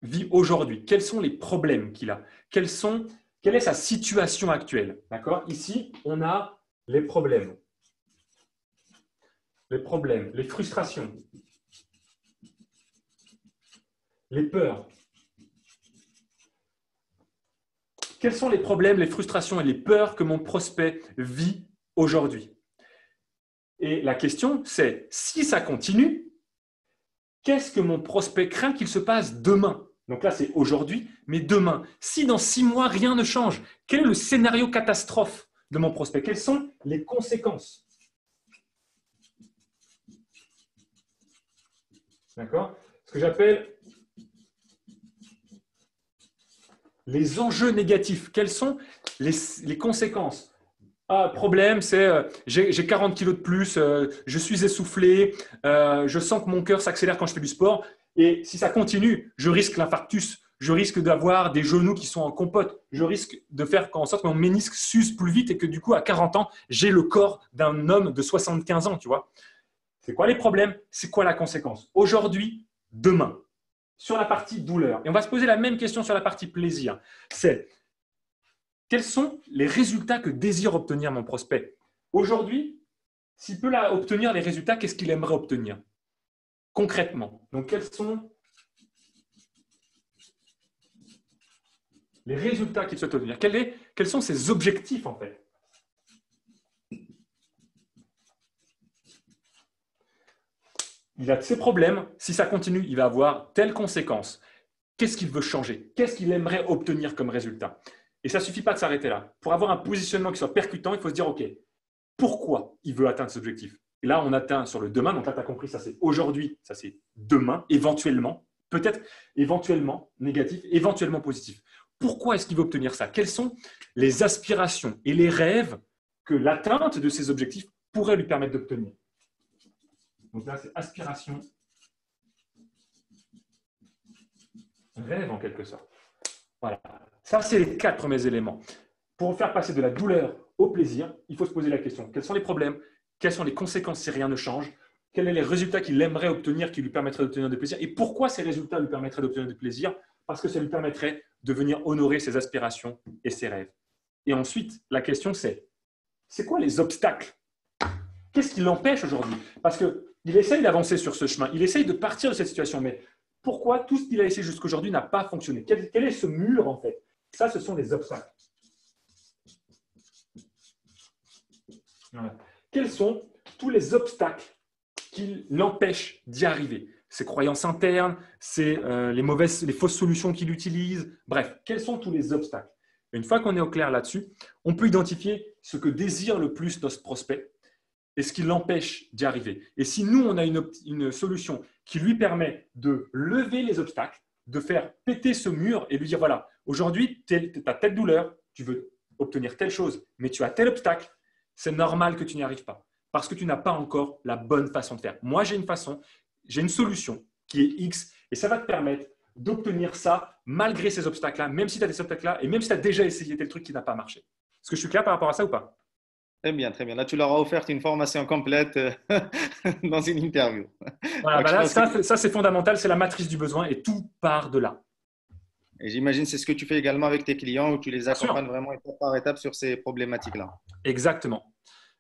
vit aujourd'hui. Quels sont les problèmes qu'il a? Quelle est sa situation actuelle? D'accord? Ici, on a les problèmes. Les problèmes, les frustrations, les peurs. Quels sont les problèmes, les frustrations et les peurs que mon prospect vit aujourd'hui? Et la question, c'est si ça continue, qu'est-ce que mon prospect craint qu'il se passe demain? Donc là, c'est aujourd'hui, mais demain. Si dans 6 mois, rien ne change, quel est le scénario catastrophe de mon prospect? Quelles sont les conséquences? D'accord? Ce que j'appelle les enjeux négatifs. Quelles sont les conséquences? Problème, c'est j'ai 40 kilos de plus, je suis essoufflé, je sens que mon cœur s'accélère quand je fais du sport. Et si ça continue, je risque l'infarctus, je risque d'avoir des genoux qui sont en compote, je risque de faire en sorte que mon ménisque s'use plus vite et que du coup, à 40 ans, j'ai le corps d'un homme de 75 ans, tu vois. C'est quoi les problèmes? C'est quoi la conséquence? Aujourd'hui, demain, sur la partie douleur. Et on va se poser la même question sur la partie plaisir. C'est quels sont les résultats que désire obtenir mon prospect? Aujourd'hui, s'il peut obtenir les résultats, qu'est-ce qu'il aimerait obtenir concrètement? Donc, quels sont les résultats qu'il souhaite obtenir? Quels sont ses objectifs en fait? Il a ses problèmes. Si ça continue, il va avoir telle conséquence. Qu'est-ce qu'il veut changer? Qu'est-ce qu'il aimerait obtenir comme résultat? Et ça ne suffit pas de s'arrêter là. Pour avoir un positionnement qui soit percutant, il faut se dire, OK, pourquoi il veut atteindre cet objectif? Et là, on atteint sur le demain. Donc là, tu as compris, ça c'est aujourd'hui, ça c'est demain, éventuellement, peut-être éventuellement négatif, éventuellement positif. Pourquoi est-ce qu'il veut obtenir ça? Quelles sont les aspirations et les rêves que l'atteinte de ces objectifs pourrait lui permettre d'obtenir? Donc là, c'est aspiration, rêve en quelque sorte. Voilà. Ça, c'est les 4 premiers éléments. Pour faire passer de la douleur au plaisir, il faut se poser la question. Quels sont les problèmes? Quelles sont les conséquences si rien ne change? Quels sont les résultats qu'il aimerait obtenir qui lui permettraient d'obtenir du plaisir? Et pourquoi ces résultats lui permettraient d'obtenir du plaisir? Parce que ça lui permettrait de venir honorer ses aspirations et ses rêves. Et ensuite, la question c'est quoi les obstacles? Qu'est-ce qui l'empêche aujourd'hui? Parce qu'il essaye d'avancer sur ce chemin, il essaye de partir de cette situation, mais pourquoi tout ce qu'il a essayé jusqu'aujourd'hui n'a pas fonctionné? Quel est ce mur en fait? Ça, ce sont les obstacles. Voilà. Quels sont tous les obstacles qui l'empêchent d'y arriver? Ses croyances internes, c'est les fausses solutions qu'il utilise. Bref, quels sont tous les obstacles? Une fois qu'on est au clair là-dessus, on peut identifier ce que désire le plus notre prospect et ce qui l'empêche d'y arriver. Et si nous, on a une solution qui lui permet de lever les obstacles, de faire péter ce mur et lui dire, voilà, aujourd'hui, tu as telle douleur, tu veux obtenir telle chose, mais tu as tel obstacle, c'est normal que tu n'y arrives pas parce que tu n'as pas encore la bonne façon de faire. Moi, j'ai une solution qui est X et ça va te permettre d'obtenir ça malgré ces obstacles-là, même si tu as des obstacles-là et même si tu as déjà essayé tel truc qui n'a pas marché. Est-ce que je suis clair par rapport à ça ou pas? Très bien, très bien. Là, tu leur as offert une formation complète dans une interview. Voilà, bah là, ça c'est fondamental, c'est la matrice du besoin et tout part de là. Et j'imagine c'est ce que tu fais également avec tes clients où tu les Bien sûr. accompagnes vraiment étape par étape sur ces problématiques-là. Exactement.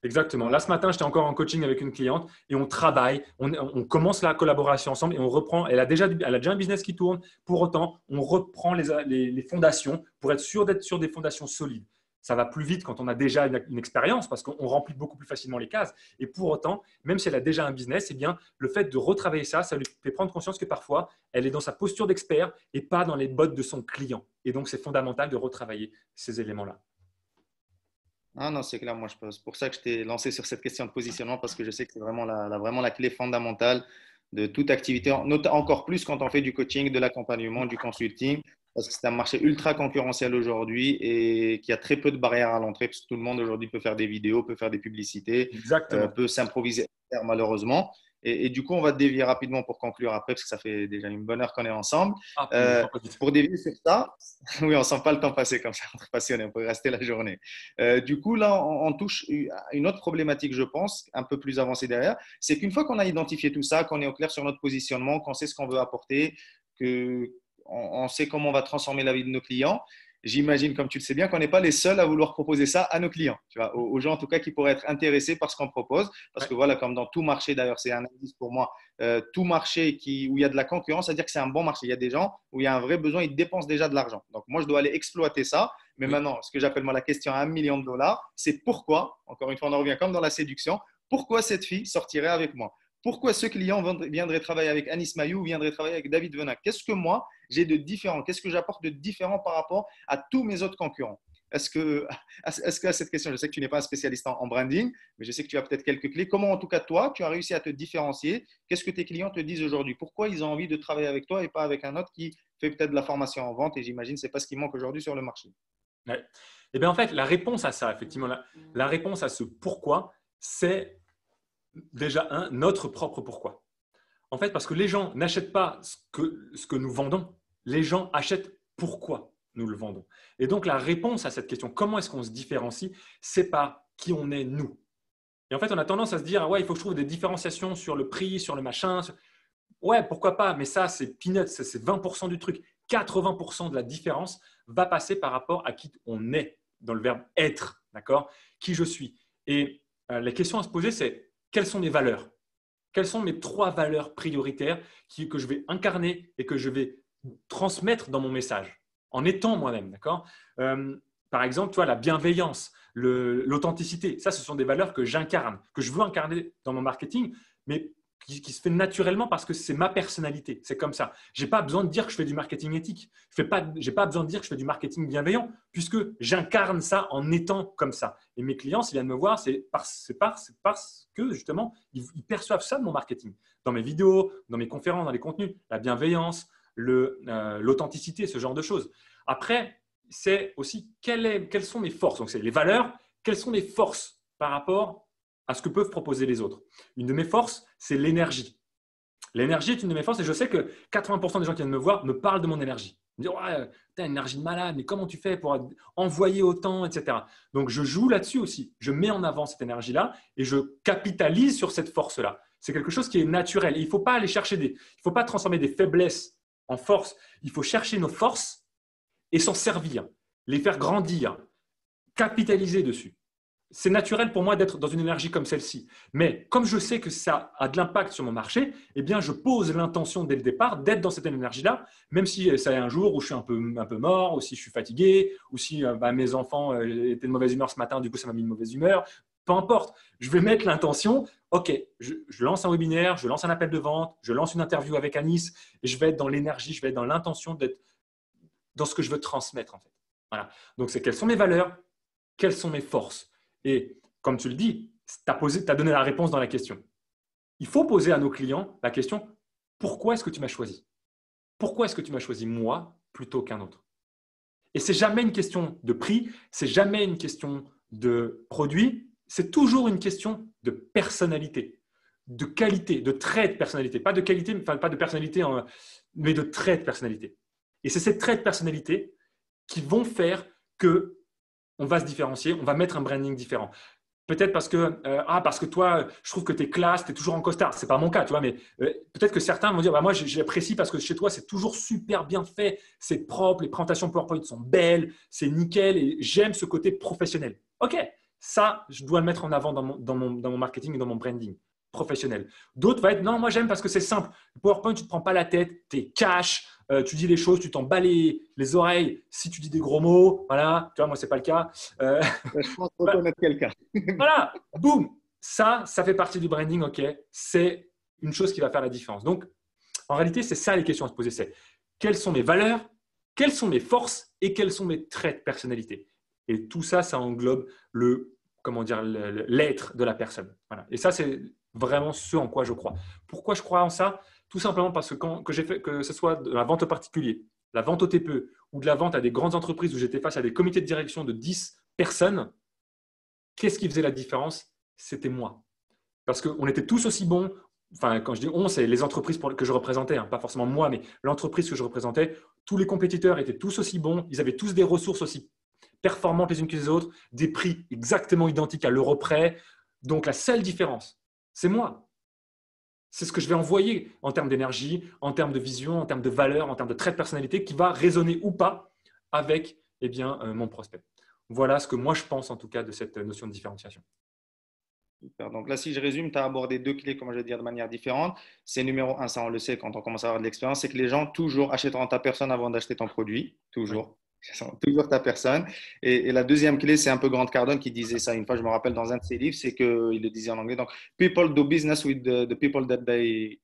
Exactement. Là, ce matin, j'étais encore en coaching avec une cliente et on travaille, on commence la collaboration ensemble et on reprend. Elle a déjà un business qui tourne. Pour autant, on reprend les fondations pour être sûr d'être sur des fondations solides. Ça va plus vite quand on a déjà une expérience parce qu'on remplit beaucoup plus facilement les cases. Et pour autant, même si elle a déjà un business, eh bien, le fait de retravailler ça, ça lui fait prendre conscience que parfois, elle est dans sa posture d'expert et pas dans les bottes de son client. Et donc, c'est fondamental de retravailler ces éléments-là. Ah non, c'est clair. Moi, c'est pour ça que je t'ai lancé sur cette question de positionnement parce que je sais que c'est vraiment la clé fondamentale de toute activité, encore plus quand on fait du coaching, de l'accompagnement, du consulting, parce que c'est un marché ultra concurrentiel aujourd'hui et qui a très peu de barrières à l'entrée parce que tout le monde aujourd'hui peut faire des vidéos, peut faire des publicités, Exactement. peut s'improviser malheureusement. Et du coup, on va dévier rapidement pour conclure après, parce que ça fait déjà une bonne heure qu'on est ensemble. Ah, Euh, pas vite. pour dévier sur ça, oui, on sent pas le temps passer comme ça, on est passionné, on peut rester la journée. Du coup, là, on touche à une autre problématique, je pense, un peu plus avancée derrière. C'est qu'une fois qu'on a identifié tout ça, qu'on est au clair sur notre positionnement, qu'on sait ce qu'on veut apporter, qu'on sait comment on va transformer la vie de nos clients, j'imagine, comme tu le sais bien, qu'on n'est pas les seuls à vouloir proposer ça à nos clients, tu vois, aux gens en tout cas qui pourraient être intéressés par ce qu'on propose. Parce Ouais. que voilà, comme dans tout marché, d'ailleurs, c'est un indice pour moi, tout marché où il y a de la concurrence, c'est-à-dire que c'est un bon marché. Il y a des gens où il y a un vrai besoin, ils dépensent déjà de l'argent. Donc moi, je dois aller exploiter ça. Mais Oui. maintenant, ce que j'appelle moi la question à 1 million de dollars, c'est pourquoi, encore une fois, on en revient comme dans la séduction, pourquoi cette fille sortirait avec moi? Pourquoi ce client viendrait travailler avec Anis Mayou ou viendrait travailler avec David Venin? Qu'est-ce que moi, j'ai de différent? Qu'est-ce que j'apporte de différent par rapport à tous mes autres concurrents? Est-ce que à cette question, je sais que tu n'es pas un spécialiste en branding, mais je sais que tu as peut-être quelques clés. Comment, en tout cas, toi, tu as réussi à te différencier? Qu'est-ce que tes clients te disent aujourd'hui? Pourquoi ils ont envie de travailler avec toi et pas avec un autre qui fait peut-être de la formation en vente? Et j'imagine que ce n'est pas ce qui manque aujourd'hui sur le marché. Ouais. Et bien, en fait, la réponse à ça, effectivement, la réponse à ce pourquoi, c'est déjà notre propre pourquoi. En fait, parce que les gens n'achètent pas ce que nous vendons, les gens achètent pourquoi nous le vendons. Et donc, la réponse à cette question, comment est-ce qu'on se différencie, c'est par qui on est nous. Et en fait, on a tendance à se dire, ah ouais, il faut que je trouve des différenciations sur le prix, sur le machin. Ouais, pourquoi pas, mais ça, c'est peanuts, c'est 20% du truc. 80% de la différence va passer par rapport à qui on est, dans le verbe être, d'accord? Qui je suis. Et la question à se poser, c'est quelles sont mes valeurs? Quelles sont mes 3 valeurs prioritaires que je vais incarner et que je vais transmettre dans mon message en étant moi-même, d'accord? Par exemple, tu vois, la bienveillance, l'authenticité, ça, ce sont des valeurs que j'incarne, que je veux incarner dans mon marketing, mais qui se fait naturellement parce que c'est ma personnalité. C'est comme ça. Je n'ai pas besoin de dire que je fais du marketing éthique. Je n'ai pas besoin de dire que je fais du marketing bienveillant, puisque j'incarne ça en étant comme ça. Et mes clients, s'ils viennent me voir, c'est parce que justement, ils perçoivent ça de mon marketing. Dans mes vidéos, dans mes conférences, dans les contenus, la bienveillance, l'authenticité, ce genre de choses. Après, c'est aussi quelles sont mes forces. Donc, c'est les valeurs, quelles sont mes forces par rapport à ce que peuvent proposer les autres. Une de mes forces, c'est l'énergie. L'énergie est une de mes forces et je sais que 80% des gens qui viennent me voir me parlent de mon énergie. Ils me disent ouais, tu as une énergie de malade, mais comment tu fais pour envoyer autant, etc. Donc, je joue là-dessus aussi. Je mets en avant cette énergie-là et je capitalise sur cette force-là. C'est quelque chose qui est naturel. Et il ne faut pas aller chercher il ne faut pas transformer des faiblesses en force. Il faut chercher nos forces et s'en servir, les faire grandir, capitaliser dessus. C'est naturel pour moi d'être dans une énergie comme celle-ci. Mais comme je sais que ça a de l'impact sur mon marché, eh bien, je pose l'intention dès le départ d'être dans cette énergie-là, même si ça est un jour où je suis un peu mort, ou si je suis fatigué, ou si mes enfants étaient de mauvaise humeur ce matin, du coup, ça m'a mis de mauvaise humeur. Peu importe, je vais mettre l'intention, ok, je lance un webinaire, je lance un appel de vente, je lance une interview avec Anis, et je vais être dans l'énergie, je vais être dans l'intention d'être dans ce que je veux transmettre en fait. Voilà. Donc, c'est quelles sont mes valeurs, quelles sont mes forces. Et comme tu le dis, tu as donné la réponse dans la question. Il faut poser à nos clients la question, pourquoi est-ce que tu m'as choisi? Pourquoi est-ce que tu m'as choisi moi plutôt qu'un autre? Et ce n'est jamais une question de prix, ce n'est jamais une question de produit, c'est toujours une question de personnalité, de qualité, de trait de personnalité. Pas de qualité, enfin, pas de personnalité, mais de trait de personnalité. Et c'est ces traits de personnalité qui vont faire que on va se différencier, on va mettre un branding différent. Peut-être parce que toi, je trouve que tu es classe, tu es toujours en costard. Ce n'est pas mon cas, tu vois, mais peut-être que certains vont dire moi, j'apprécie parce que chez toi, c'est toujours super bien fait, c'est propre, les présentations PowerPoint sont belles, c'est nickel et j'aime ce côté professionnel. Ok, ça, je dois le mettre en avant dans mon marketing et dans mon branding professionnel. D'autres vont être non, moi j'aime parce que c'est simple. Le PowerPoint, tu ne te prends pas la tête, tu es cash, tu dis les choses, tu t'en bats les oreilles. Si tu dis des gros mots, voilà, tu vois, moi, ce n'est pas le cas. Je pense reconnaître quelqu'un. Voilà, boum, ça fait partie du branding, ok. C'est une chose qui va faire la différence. Donc, en réalité, c'est ça les questions à se poser. C'est quelles sont mes valeurs, quelles sont mes forces et quels sont mes traits de personnalité. Et tout ça, ça englobe l'être de la personne. Voilà. Et ça, c'est vraiment ce en quoi je crois. Pourquoi je crois en ça? Tout simplement parce que ce soit de la vente au particulier, la vente au TPE ou de la vente à des grandes entreprises où j'étais face à des comités de direction de 10 personnes, qu'est-ce qui faisait la différence? C'était moi. Parce qu'on était tous aussi bons, enfin, quand je dis on, c'est les entreprises que je représentais, hein, pas forcément moi, mais l'entreprise que je représentais, tous les compétiteurs étaient tous aussi bons, ils avaient tous des ressources aussi performantes les unes que les autres, des prix exactement identiques à l'euro près. Donc, la seule différence, c'est moi. C'est ce que je vais envoyer en termes d'énergie, en termes de vision, en termes de valeur, en termes de trait de personnalité qui va résonner ou pas avec mon prospect. Voilà ce que moi je pense en tout cas de cette notion de différenciation. Super. Donc là, si je résume, tu as abordé deux clés, comme je vais dire, de manière différente. C'est numéro un, ça on le sait quand on commence à avoir de l'expérience, c'est que les gens toujours achèteront ta personne avant d'acheter ton produit. Oui. Toujours. Toujours ta personne. Et la deuxième clé, c'est un peu Grant Cardone qui disait ça une fois, je me rappelle dans un de ses livres, c'est qu'il le disait en anglais. Donc, people do business with the people that they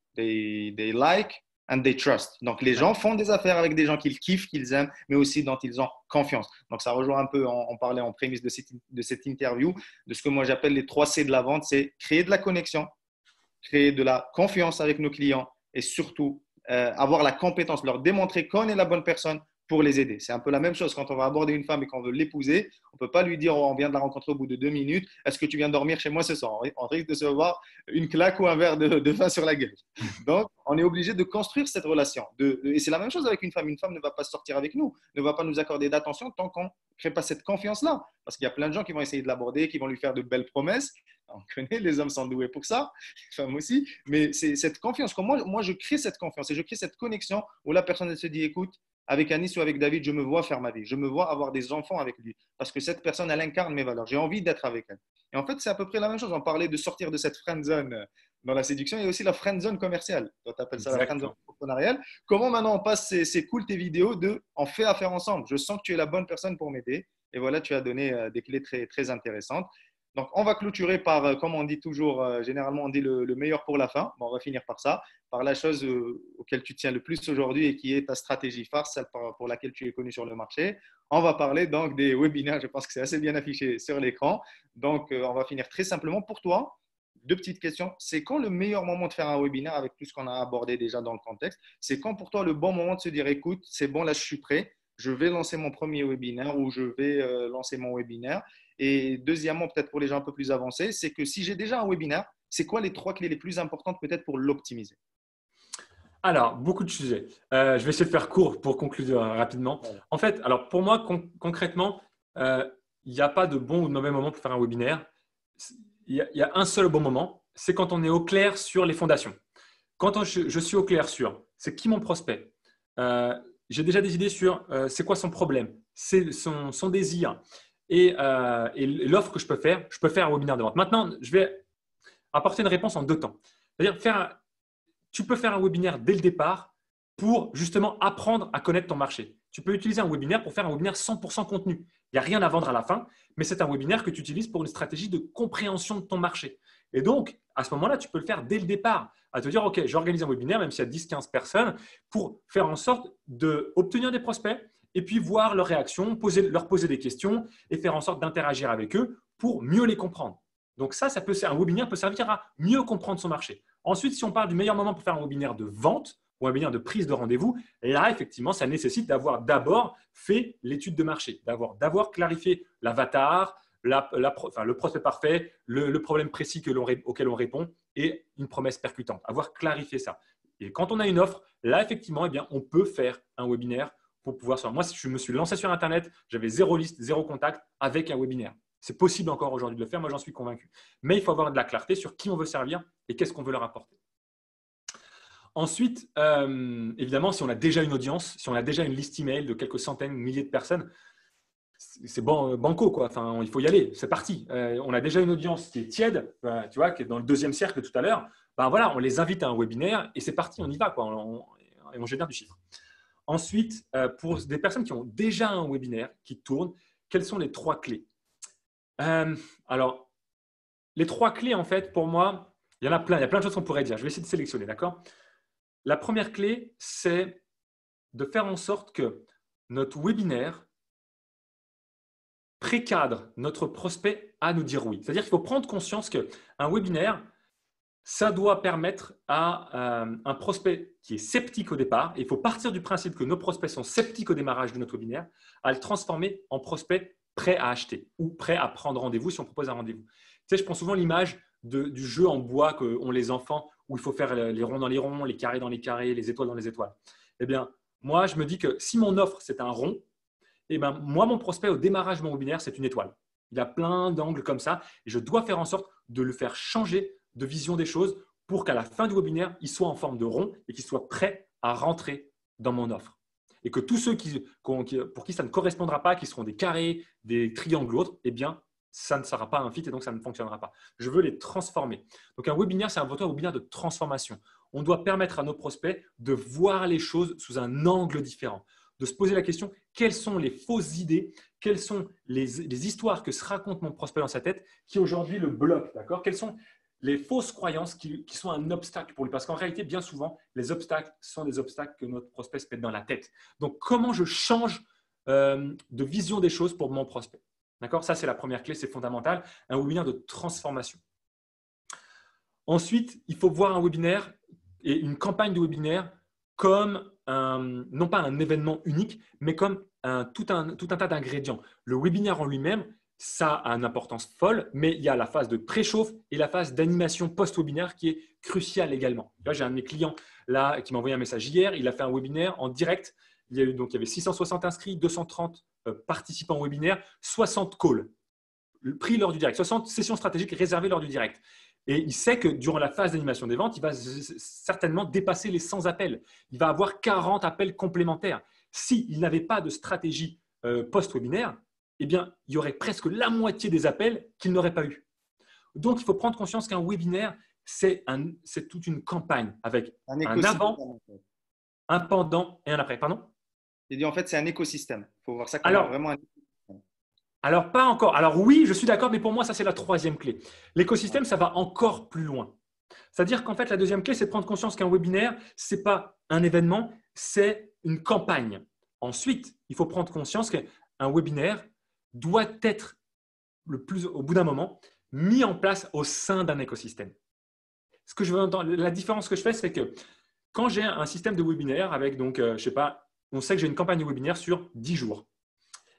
like and they trust. Donc, les Ouais. gens font des affaires avec des gens qu'ils kiffent, qu'ils aiment, mais aussi dont ils ont confiance. Donc, ça rejoint un peu, on parlait en prémisse de cette interview, de ce que moi j'appelle les 3 C de la vente, c'est créer de la connexion, créer de la confiance avec nos clients et surtout avoir la compétence, leur démontrer qu'on est la bonne personne pour les aider. C'est un peu la même chose quand on va aborder une femme et qu'on veut l'épouser. On ne peut pas lui dire oh, on vient de la rencontrer au bout de 2 minutes, est-ce que tu viens dormir chez moi ce soir? On risque de se voir une claque ou un verre de vin sur la gueule. Donc, on est obligé de construire cette relation. Et c'est la même chose avec une femme. Une femme ne va pas sortir avec nous, ne va pas nous accorder d'attention tant qu'on ne crée pas cette confiance-là. Parce qu'il y a plein de gens qui vont essayer de l'aborder, qui vont lui faire de belles promesses. On connaît, les hommes sont doués pour ça, les femmes aussi, mais c'est cette confiance. Quand moi, je crée cette confiance et je crée cette connexion où la personne elle se dit, écoute, avec Anis ou avec David, je me vois faire ma vie, je me vois avoir des enfants avec lui, parce que cette personne, elle incarne mes valeurs, j'ai envie d'être avec elle. Et en fait, c'est à peu près la même chose. On parlait de sortir de cette friend zone dans la séduction, il y a aussi la friend zone commerciale. Toi, tu appelles ça la friend zone Exactement. entrepreneuriale. Comment maintenant on passe, c'est cool tes vidéos de on fait affaire ensemble. Je sens que tu es la bonne personne pour m'aider. Et voilà, tu as donné des clés très, très intéressantes. Donc, on va clôturer par, comme on dit toujours, généralement, on dit le meilleur pour la fin. Bon, on va finir par ça, par la chose auquel tu tiens le plus aujourd'hui et qui est ta stratégie phare, celle pour laquelle tu es connu sur le marché. On va parler donc des webinaires. Je pense que c'est assez bien affiché sur l'écran. Donc, on va finir très simplement. Pour toi, deux petites questions. C'est quand le meilleur moment de faire un webinaire avec tout ce qu'on a abordé déjà dans le contexte? C'est quand pour toi le bon moment de se dire, écoute, c'est bon, là, je suis prêt. Je vais lancer mon premier webinaire ou je vais lancer mon webinaire. Et deuxièmement, peut-être pour les gens un peu plus avancés, c'est que si j'ai déjà un webinaire, c'est quoi les 3 clés les plus importantes peut-être pour l'optimiser? Alors, beaucoup de sujets. Je vais essayer de faire court pour conclure rapidement. Voilà. En fait, alors pour moi, concrètement, il n'y a pas de bon ou de mauvais moment pour faire un webinaire. Il y a un seul bon moment, c'est quand on est au clair sur les fondations. Quand je suis au clair sur c'est qui mon prospect, j'ai déjà des idées sur c'est quoi son problème, c'est son désir et l'offre que je peux faire un webinaire de vente. Maintenant, je vais apporter une réponse en 2 temps. C'est-à-dire tu peux faire un webinaire dès le départ pour justement apprendre à connaître ton marché. Tu peux utiliser un webinaire pour faire un webinaire 100% contenu. Il n'y a rien à vendre à la fin, mais c'est un webinaire que tu utilises pour une stratégie de compréhension de ton marché. Et donc, à ce moment-là, tu peux le faire dès le départ, à te dire, OK, j'organise un webinaire, même s'il y a 10-15 personnes, pour faire en sorte d'obtenir des prospects et puis voir leurs réactions, leur poser des questions et faire en sorte d'interagir avec eux pour mieux les comprendre. Donc un webinaire peut servir à mieux comprendre son marché. Ensuite, si on parle du meilleur moment pour faire un webinaire de vente ou un webinaire de prise de rendez-vous, là, effectivement, ça nécessite d'avoir d'abord fait l'étude de marché, d'avoir clarifié l'avatar, le prospect parfait, le problème précis auquel on répond et une promesse percutante. Avoir clarifié ça. Et quand on a une offre, là, effectivement, eh bien, on peut faire un webinaire pour pouvoir… Moi, je me suis lancé sur Internet, j'avais 0 liste, 0 contact avec un webinaire. C'est possible encore aujourd'hui de le faire, moi j'en suis convaincu. Mais il faut avoir de la clarté sur qui on veut servir et qu'est-ce qu'on veut leur apporter. Ensuite, évidemment, si on a déjà une audience, si on a déjà une liste email de quelques centaines, milliers de personnes, c'est banco, quoi. Enfin, il faut y aller, c'est parti. On a déjà une audience qui est tiède, tu vois, qui est dans le 2e cercle tout à l'heure. Ben voilà, on les invite à un webinaire et c'est parti, on y va, quoi. On génère du chiffre. Ensuite, pour des personnes qui ont déjà un webinaire qui tourne, quelles sont les 3 clés? Alors, les 3 clés, en fait, pour moi, il y en a plein. Il y a plein de choses qu'on pourrait dire. Je vais essayer de sélectionner, d'accord? La première clé, c'est de faire en sorte que notre webinaire précadre notre prospect à nous dire oui. C'est-à-dire qu'il faut prendre conscience qu'un webinaire, ça doit permettre à un prospect qui est sceptique au départ, et il faut partir du principe que nos prospects sont sceptiques au démarrage de notre webinaire, à le transformer en prospect prêt à acheter ou prêt à prendre rendez-vous si on propose un rendez-vous. Tu sais, je prends souvent l'image du jeu en bois qu'ont les enfants, où il faut faire les ronds dans les ronds, les carrés dans les carrés, les étoiles dans les étoiles. Eh bien, moi, je me dis que si mon offre, c'est un rond, eh bien, moi, mon prospect, au démarrage de mon webinaire, c'est une étoile. Il a plein d'angles comme ça et je dois faire en sorte de le faire changer de vision des choses pour qu'à la fin du webinaire, il soit en forme de rond et qu'il soit prêt à rentrer dans mon offre. Et que tous ceux pour qui ça ne correspondra pas, qui seront des carrés, des triangles ou autres, eh bien, ça ne sera pas un fit et donc ça ne fonctionnera pas. Je veux les transformer. Donc, un webinaire, c'est un webinaire de transformation. On doit permettre à nos prospects de voir les choses sous un angle différent, de se poser la question, quelles sont les fausses idées, quelles sont les histoires que se raconte mon prospect dans sa tête qui aujourd'hui le bloquent, d'accord? Quelles sont les fausses croyances qui sont un obstacle pour lui? Parce qu'en réalité, bien souvent, les obstacles sont des obstacles que notre prospect se met dans la tête. Donc, comment je change de vision des choses pour mon prospect? D'accord? Ça, c'est la première clé, c'est fondamental. Un webinaire de transformation. Ensuite, il faut voir un webinaire et une campagne de webinaire comme non pas un événement unique, mais comme tout un tas d'ingrédients. Le webinaire en lui-même, ça a une importance folle, mais il y a la phase de préchauffe et la phase d'animation post-webinaire qui est cruciale également. Là, j'ai un de mes clients là, qui m'a envoyé un message hier. Il a fait un webinaire en direct. Il y avait 660 inscrits, 230 participants au webinaire, 60 calls pris lors du direct, 60 sessions stratégiques réservées lors du direct. Et il sait que durant la phase d'animation des ventes, il va certainement dépasser les 100 appels. Il va avoir 40 appels complémentaires. S'il n'avait pas de stratégie post-webinaire, eh bien, il y aurait presque la moitié des appels qu'il n'aurait pas eu. Donc, il faut prendre conscience qu'un webinaire, c'est toute une campagne avec un avant, un pendant et un après. Pardon? J'ai dit, en fait, c'est un écosystème. Il faut voir ça comme vraiment un écosystème. Alors, pas encore. Alors oui, je suis d'accord, mais pour moi, ça, c'est la troisième clé. L'écosystème, ça va encore plus loin. C'est-à-dire qu'en fait, la deuxième clé, c'est de prendre conscience qu'un webinaire, ce n'est pas un événement, c'est une campagne. Ensuite, il faut prendre conscience qu'un webinaire doit être, au bout d'un moment, mis en place au sein d'un écosystème. La différence que je fais, c'est que quand j'ai un système de webinaire avec, donc, je sais pas, on sait que j'ai une campagne de webinaire sur 10 jours.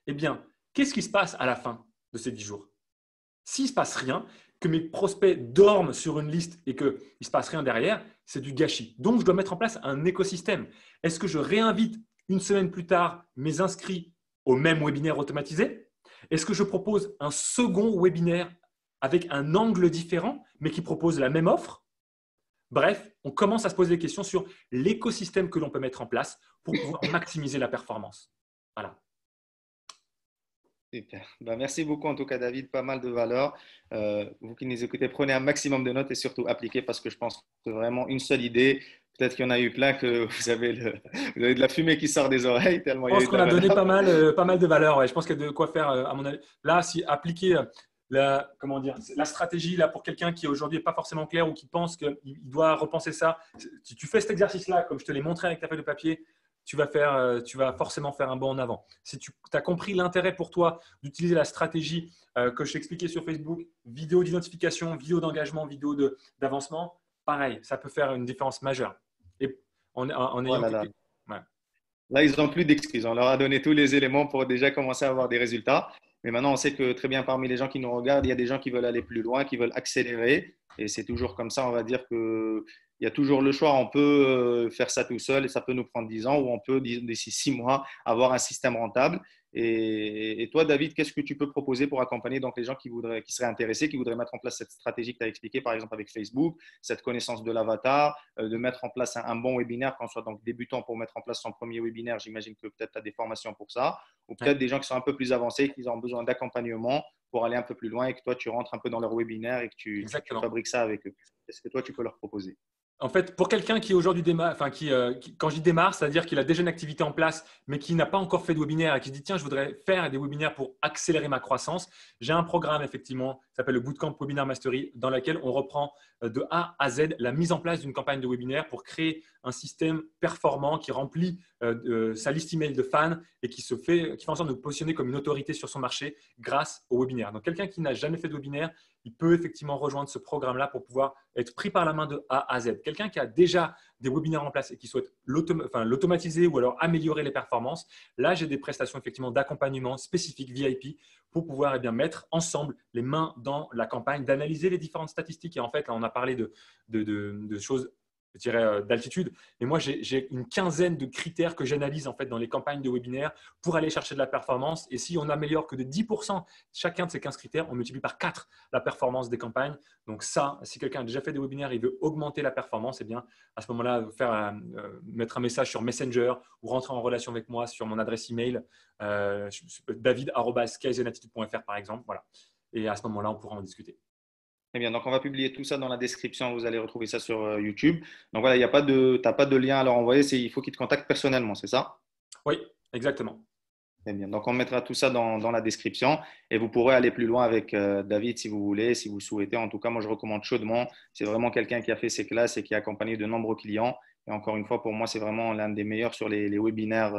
Eh bien, qu'est-ce qui se passe à la fin de ces 10 jours? S'il ne se passe rien, que mes prospects dorment sur une liste et qu'il ne se passe rien derrière, c'est du gâchis. Donc, je dois mettre en place un écosystème. Est-ce que je réinvite une semaine plus tard mes inscrits au même webinaire automatisé? Est-ce que je propose un second webinaire avec un angle différent, mais qui propose la même offre? Bref, on commence à se poser des questions sur l'écosystème que l'on peut mettre en place pour pouvoir maximiser la performance. Voilà. Super. Merci beaucoup en tout cas David, pas mal de valeurs. Vous qui nous écoutez, prenez un maximum de notes et surtout appliquez parce que je pense que vraiment une seule idée, peut-être qu'il y en a eu plein que vous avez de la fumée qui sort des oreilles tellement Je il y a pense eu de qu'on la a donné valeur. pas mal de valeurs. Ouais. Je pense qu'il y a de quoi faire, à mon avis. Là, si appliquer la stratégie là, pour quelqu'un qui aujourd'hui n'est pas forcément clair ou qui pense qu'il doit repenser ça, si tu fais cet exercice-là, comme je te l'ai montré avec ta feuille de papier, tu vas forcément faire un bond en avant. Si tu as compris l'intérêt pour toi d'utiliser la stratégie que je t'ai expliqué sur Facebook, vidéo d'identification, vidéo d'engagement, vidéo d'avancement, pareil, ça peut faire une différence majeure. Et en ayant… Voilà, là. Ouais. Là, ils n'ont plus d'excuses. On leur a donné tous les éléments pour déjà commencer à avoir des résultats. Mais maintenant, on sait que très bien parmi les gens qui nous regardent, il y a des gens qui veulent aller plus loin, qui veulent accélérer. Et c'est toujours comme ça, on va dire qu'il y a toujours le choix. On peut faire ça tout seul et ça peut nous prendre 10 ans ou on peut, d'ici 6 mois, avoir un système rentable. Et toi, David, qu'est-ce que tu peux proposer pour accompagner donc, les gens qui seraient intéressés, qui voudraient mettre en place cette stratégie que tu as expliquée, par exemple avec Facebook, cette connaissance de l'avatar, de mettre en place un bon webinaire, quand on soit donc débutant pour mettre en place son premier webinaire, j'imagine que peut-être tu as des formations pour ça, ou peut-être des gens qui sont un peu plus avancés, qui ont besoin d'accompagnement pour aller un peu plus loin et que toi, tu rentres un peu dans leur webinaire et que tu fabriques ça avec eux. Qu'est-ce que toi, tu peux leur proposer? En fait, pour quelqu'un qui aujourd'hui démarre, enfin quand je dis démarre, c'est-à-dire qu'il a déjà une activité en place, mais qui n'a pas encore fait de webinaire et qui se dit tiens, je voudrais faire des webinaires pour accélérer ma croissance, j'ai un programme effectivement, qui s'appelle le Bootcamp Webinar Mastery, dans lequel on reprend de A à Z la mise en place d'une campagne de webinaire pour créer un système performant qui remplit sa liste email de fans et qui fait en sorte de nous positionner comme une autorité sur son marché grâce au webinaire. Donc, quelqu'un qui n'a jamais fait de webinaire, il peut effectivement rejoindre ce programme-là pour pouvoir être pris par la main de A à Z. Quelqu'un qui a déjà des webinaires en place et qui souhaite l'automatiser ou alors améliorer les performances, là, j'ai des prestations effectivement d'accompagnement spécifiques VIP pour pouvoir mettre ensemble les mains dans la campagne, d'analyser les différentes statistiques. Et en fait, là, on a parlé de choses, je dirais, d'altitude. Et moi, j'ai une quinzaine de critères que j'analyse en fait dans les campagnes de webinaire pour aller chercher de la performance. Et si on améliore que de 10% chacun de ces 15 critères, on multiplie par 4 la performance des campagnes. Donc ça, si quelqu'un a déjà fait des webinaires et il veut augmenter la performance, eh bien, à ce moment-là, mettre un message sur Messenger ou rentrer en relation avec moi sur mon adresse email, david@kaizenattitude.fr par exemple. Voilà. Et à ce moment-là, on pourra en discuter. Très bien, donc on va publier tout ça dans la description, vous allez retrouver ça sur YouTube. Donc voilà, il y a pas de, t'as pas de lien à leur envoyer, il faut qu'ils te contactent personnellement, c'est ça? Oui, exactement. Très bien, donc on mettra tout ça dans la description et vous pourrez aller plus loin avec David si vous voulez, si vous souhaitez. En tout cas, moi je recommande chaudement. C'est vraiment quelqu'un qui a fait ses classes et qui a accompagné de nombreux clients. Et encore une fois, pour moi, c'est vraiment l'un des meilleurs sur les webinaires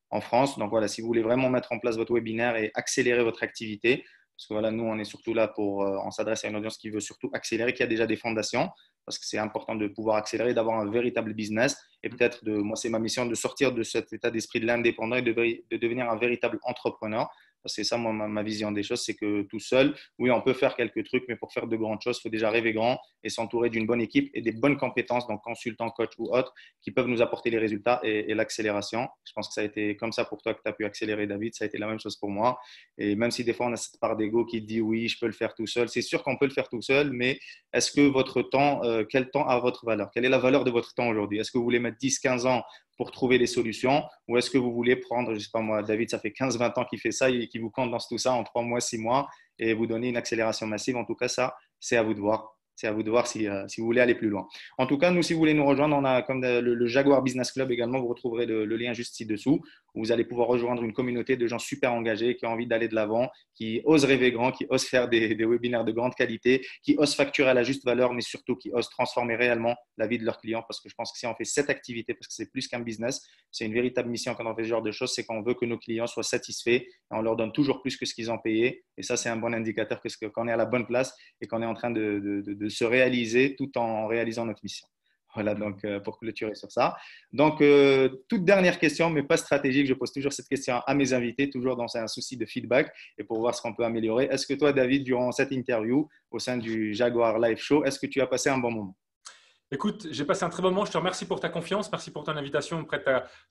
en France. Donc voilà, si vous voulez vraiment mettre en place votre webinaire et accélérer votre activité, parce que voilà, nous, on est surtout là on s'adresse à une audience qui veut surtout accélérer, qui a déjà des fondations, parce que c'est important de pouvoir accélérer, d'avoir un véritable business. Et peut-être, moi, c'est ma mission de sortir de cet état d'esprit de l'indépendant et de devenir un véritable entrepreneur. C'est ça, moi, ma vision des choses, c'est que tout seul, oui, on peut faire quelques trucs, mais pour faire de grandes choses, il faut déjà rêver grand et s'entourer d'une bonne équipe et des bonnes compétences, donc consultants, coach ou autres, qui peuvent nous apporter les résultats et l'accélération. Je pense que ça a été comme ça pour toi que tu as pu accélérer, David. Ça a été la même chose pour moi. Et même si des fois, on a cette part d'ego qui dit oui, je peux le faire tout seul, c'est sûr qu'on peut le faire tout seul, mais est-ce que votre temps, quel temps a votre valeur? Quelle est la valeur de votre temps aujourd'hui? Est-ce que vous voulez mettre 10, 15 ans pour trouver des solutions ou est-ce que vous voulez prendre, je ne sais pas moi, David, ça fait 15, 20 ans qu'il fait ça et qu'il vous condense tout ça en 3 mois, 6 mois et vous donner une accélération massive? En tout cas, ça, c'est à vous de voir. C'est à vous de voir si vous voulez aller plus loin. En tout cas, nous, si vous voulez nous rejoindre, on a comme le Jaguar Business Club également. Vous retrouverez le lien juste ci-dessous où vous allez pouvoir rejoindre une communauté de gens super engagés qui ont envie d'aller de l'avant, qui osent rêver grand, qui osent faire des webinaires de grande qualité, qui osent facturer à la juste valeur, mais surtout qui osent transformer réellement la vie de leurs clients. Parce que je pense que si on fait cette activité, parce que c'est plus qu'un business, c'est une véritable mission quand on fait ce genre de choses, c'est qu'on veut que nos clients soient satisfaits et on leur donne toujours plus que ce qu'ils ont payé. Et ça, c'est un bon indicateur qu'on est à la bonne place et qu'on est en train de se réaliser tout en réalisant notre mission. Voilà, donc pour clôturer sur ça. Donc, toute dernière question, mais pas stratégique. Je pose toujours cette question à mes invités, toujours dans un souci de feedback et pour voir ce qu'on peut améliorer. Est-ce que toi, David, durant cette interview au sein du Jaguar Live Show, est-ce que tu as passé un bon moment? Écoute, j'ai passé un très bon moment. Je te remercie pour ta confiance. Merci pour ton invitation auprès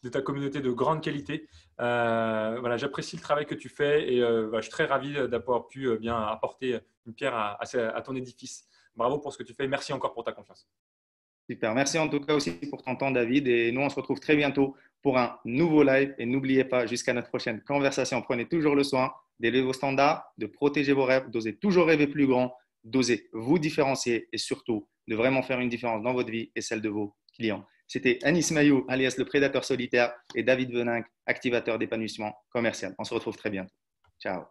de ta communauté de grande qualité. Voilà, j'apprécie le travail que tu fais et je suis très ravi d'avoir pu bien apporter une pierre à ton édifice. Bravo pour ce que tu fais. Merci encore pour ta confiance. Super. Merci en tout cas aussi pour ton temps, David. Et nous, on se retrouve très bientôt pour un nouveau live. Et n'oubliez pas, jusqu'à notre prochaine conversation, prenez toujours le soin d'élever vos standards, de protéger vos rêves, d'oser toujours rêver plus grand, d'oser vous différencier et surtout de vraiment faire une différence dans votre vie et celle de vos clients. C'était Anis Mayou, alias le prédateur solitaire, et David Veninck, activateur d'épanouissement commercial. On se retrouve très bientôt. Ciao.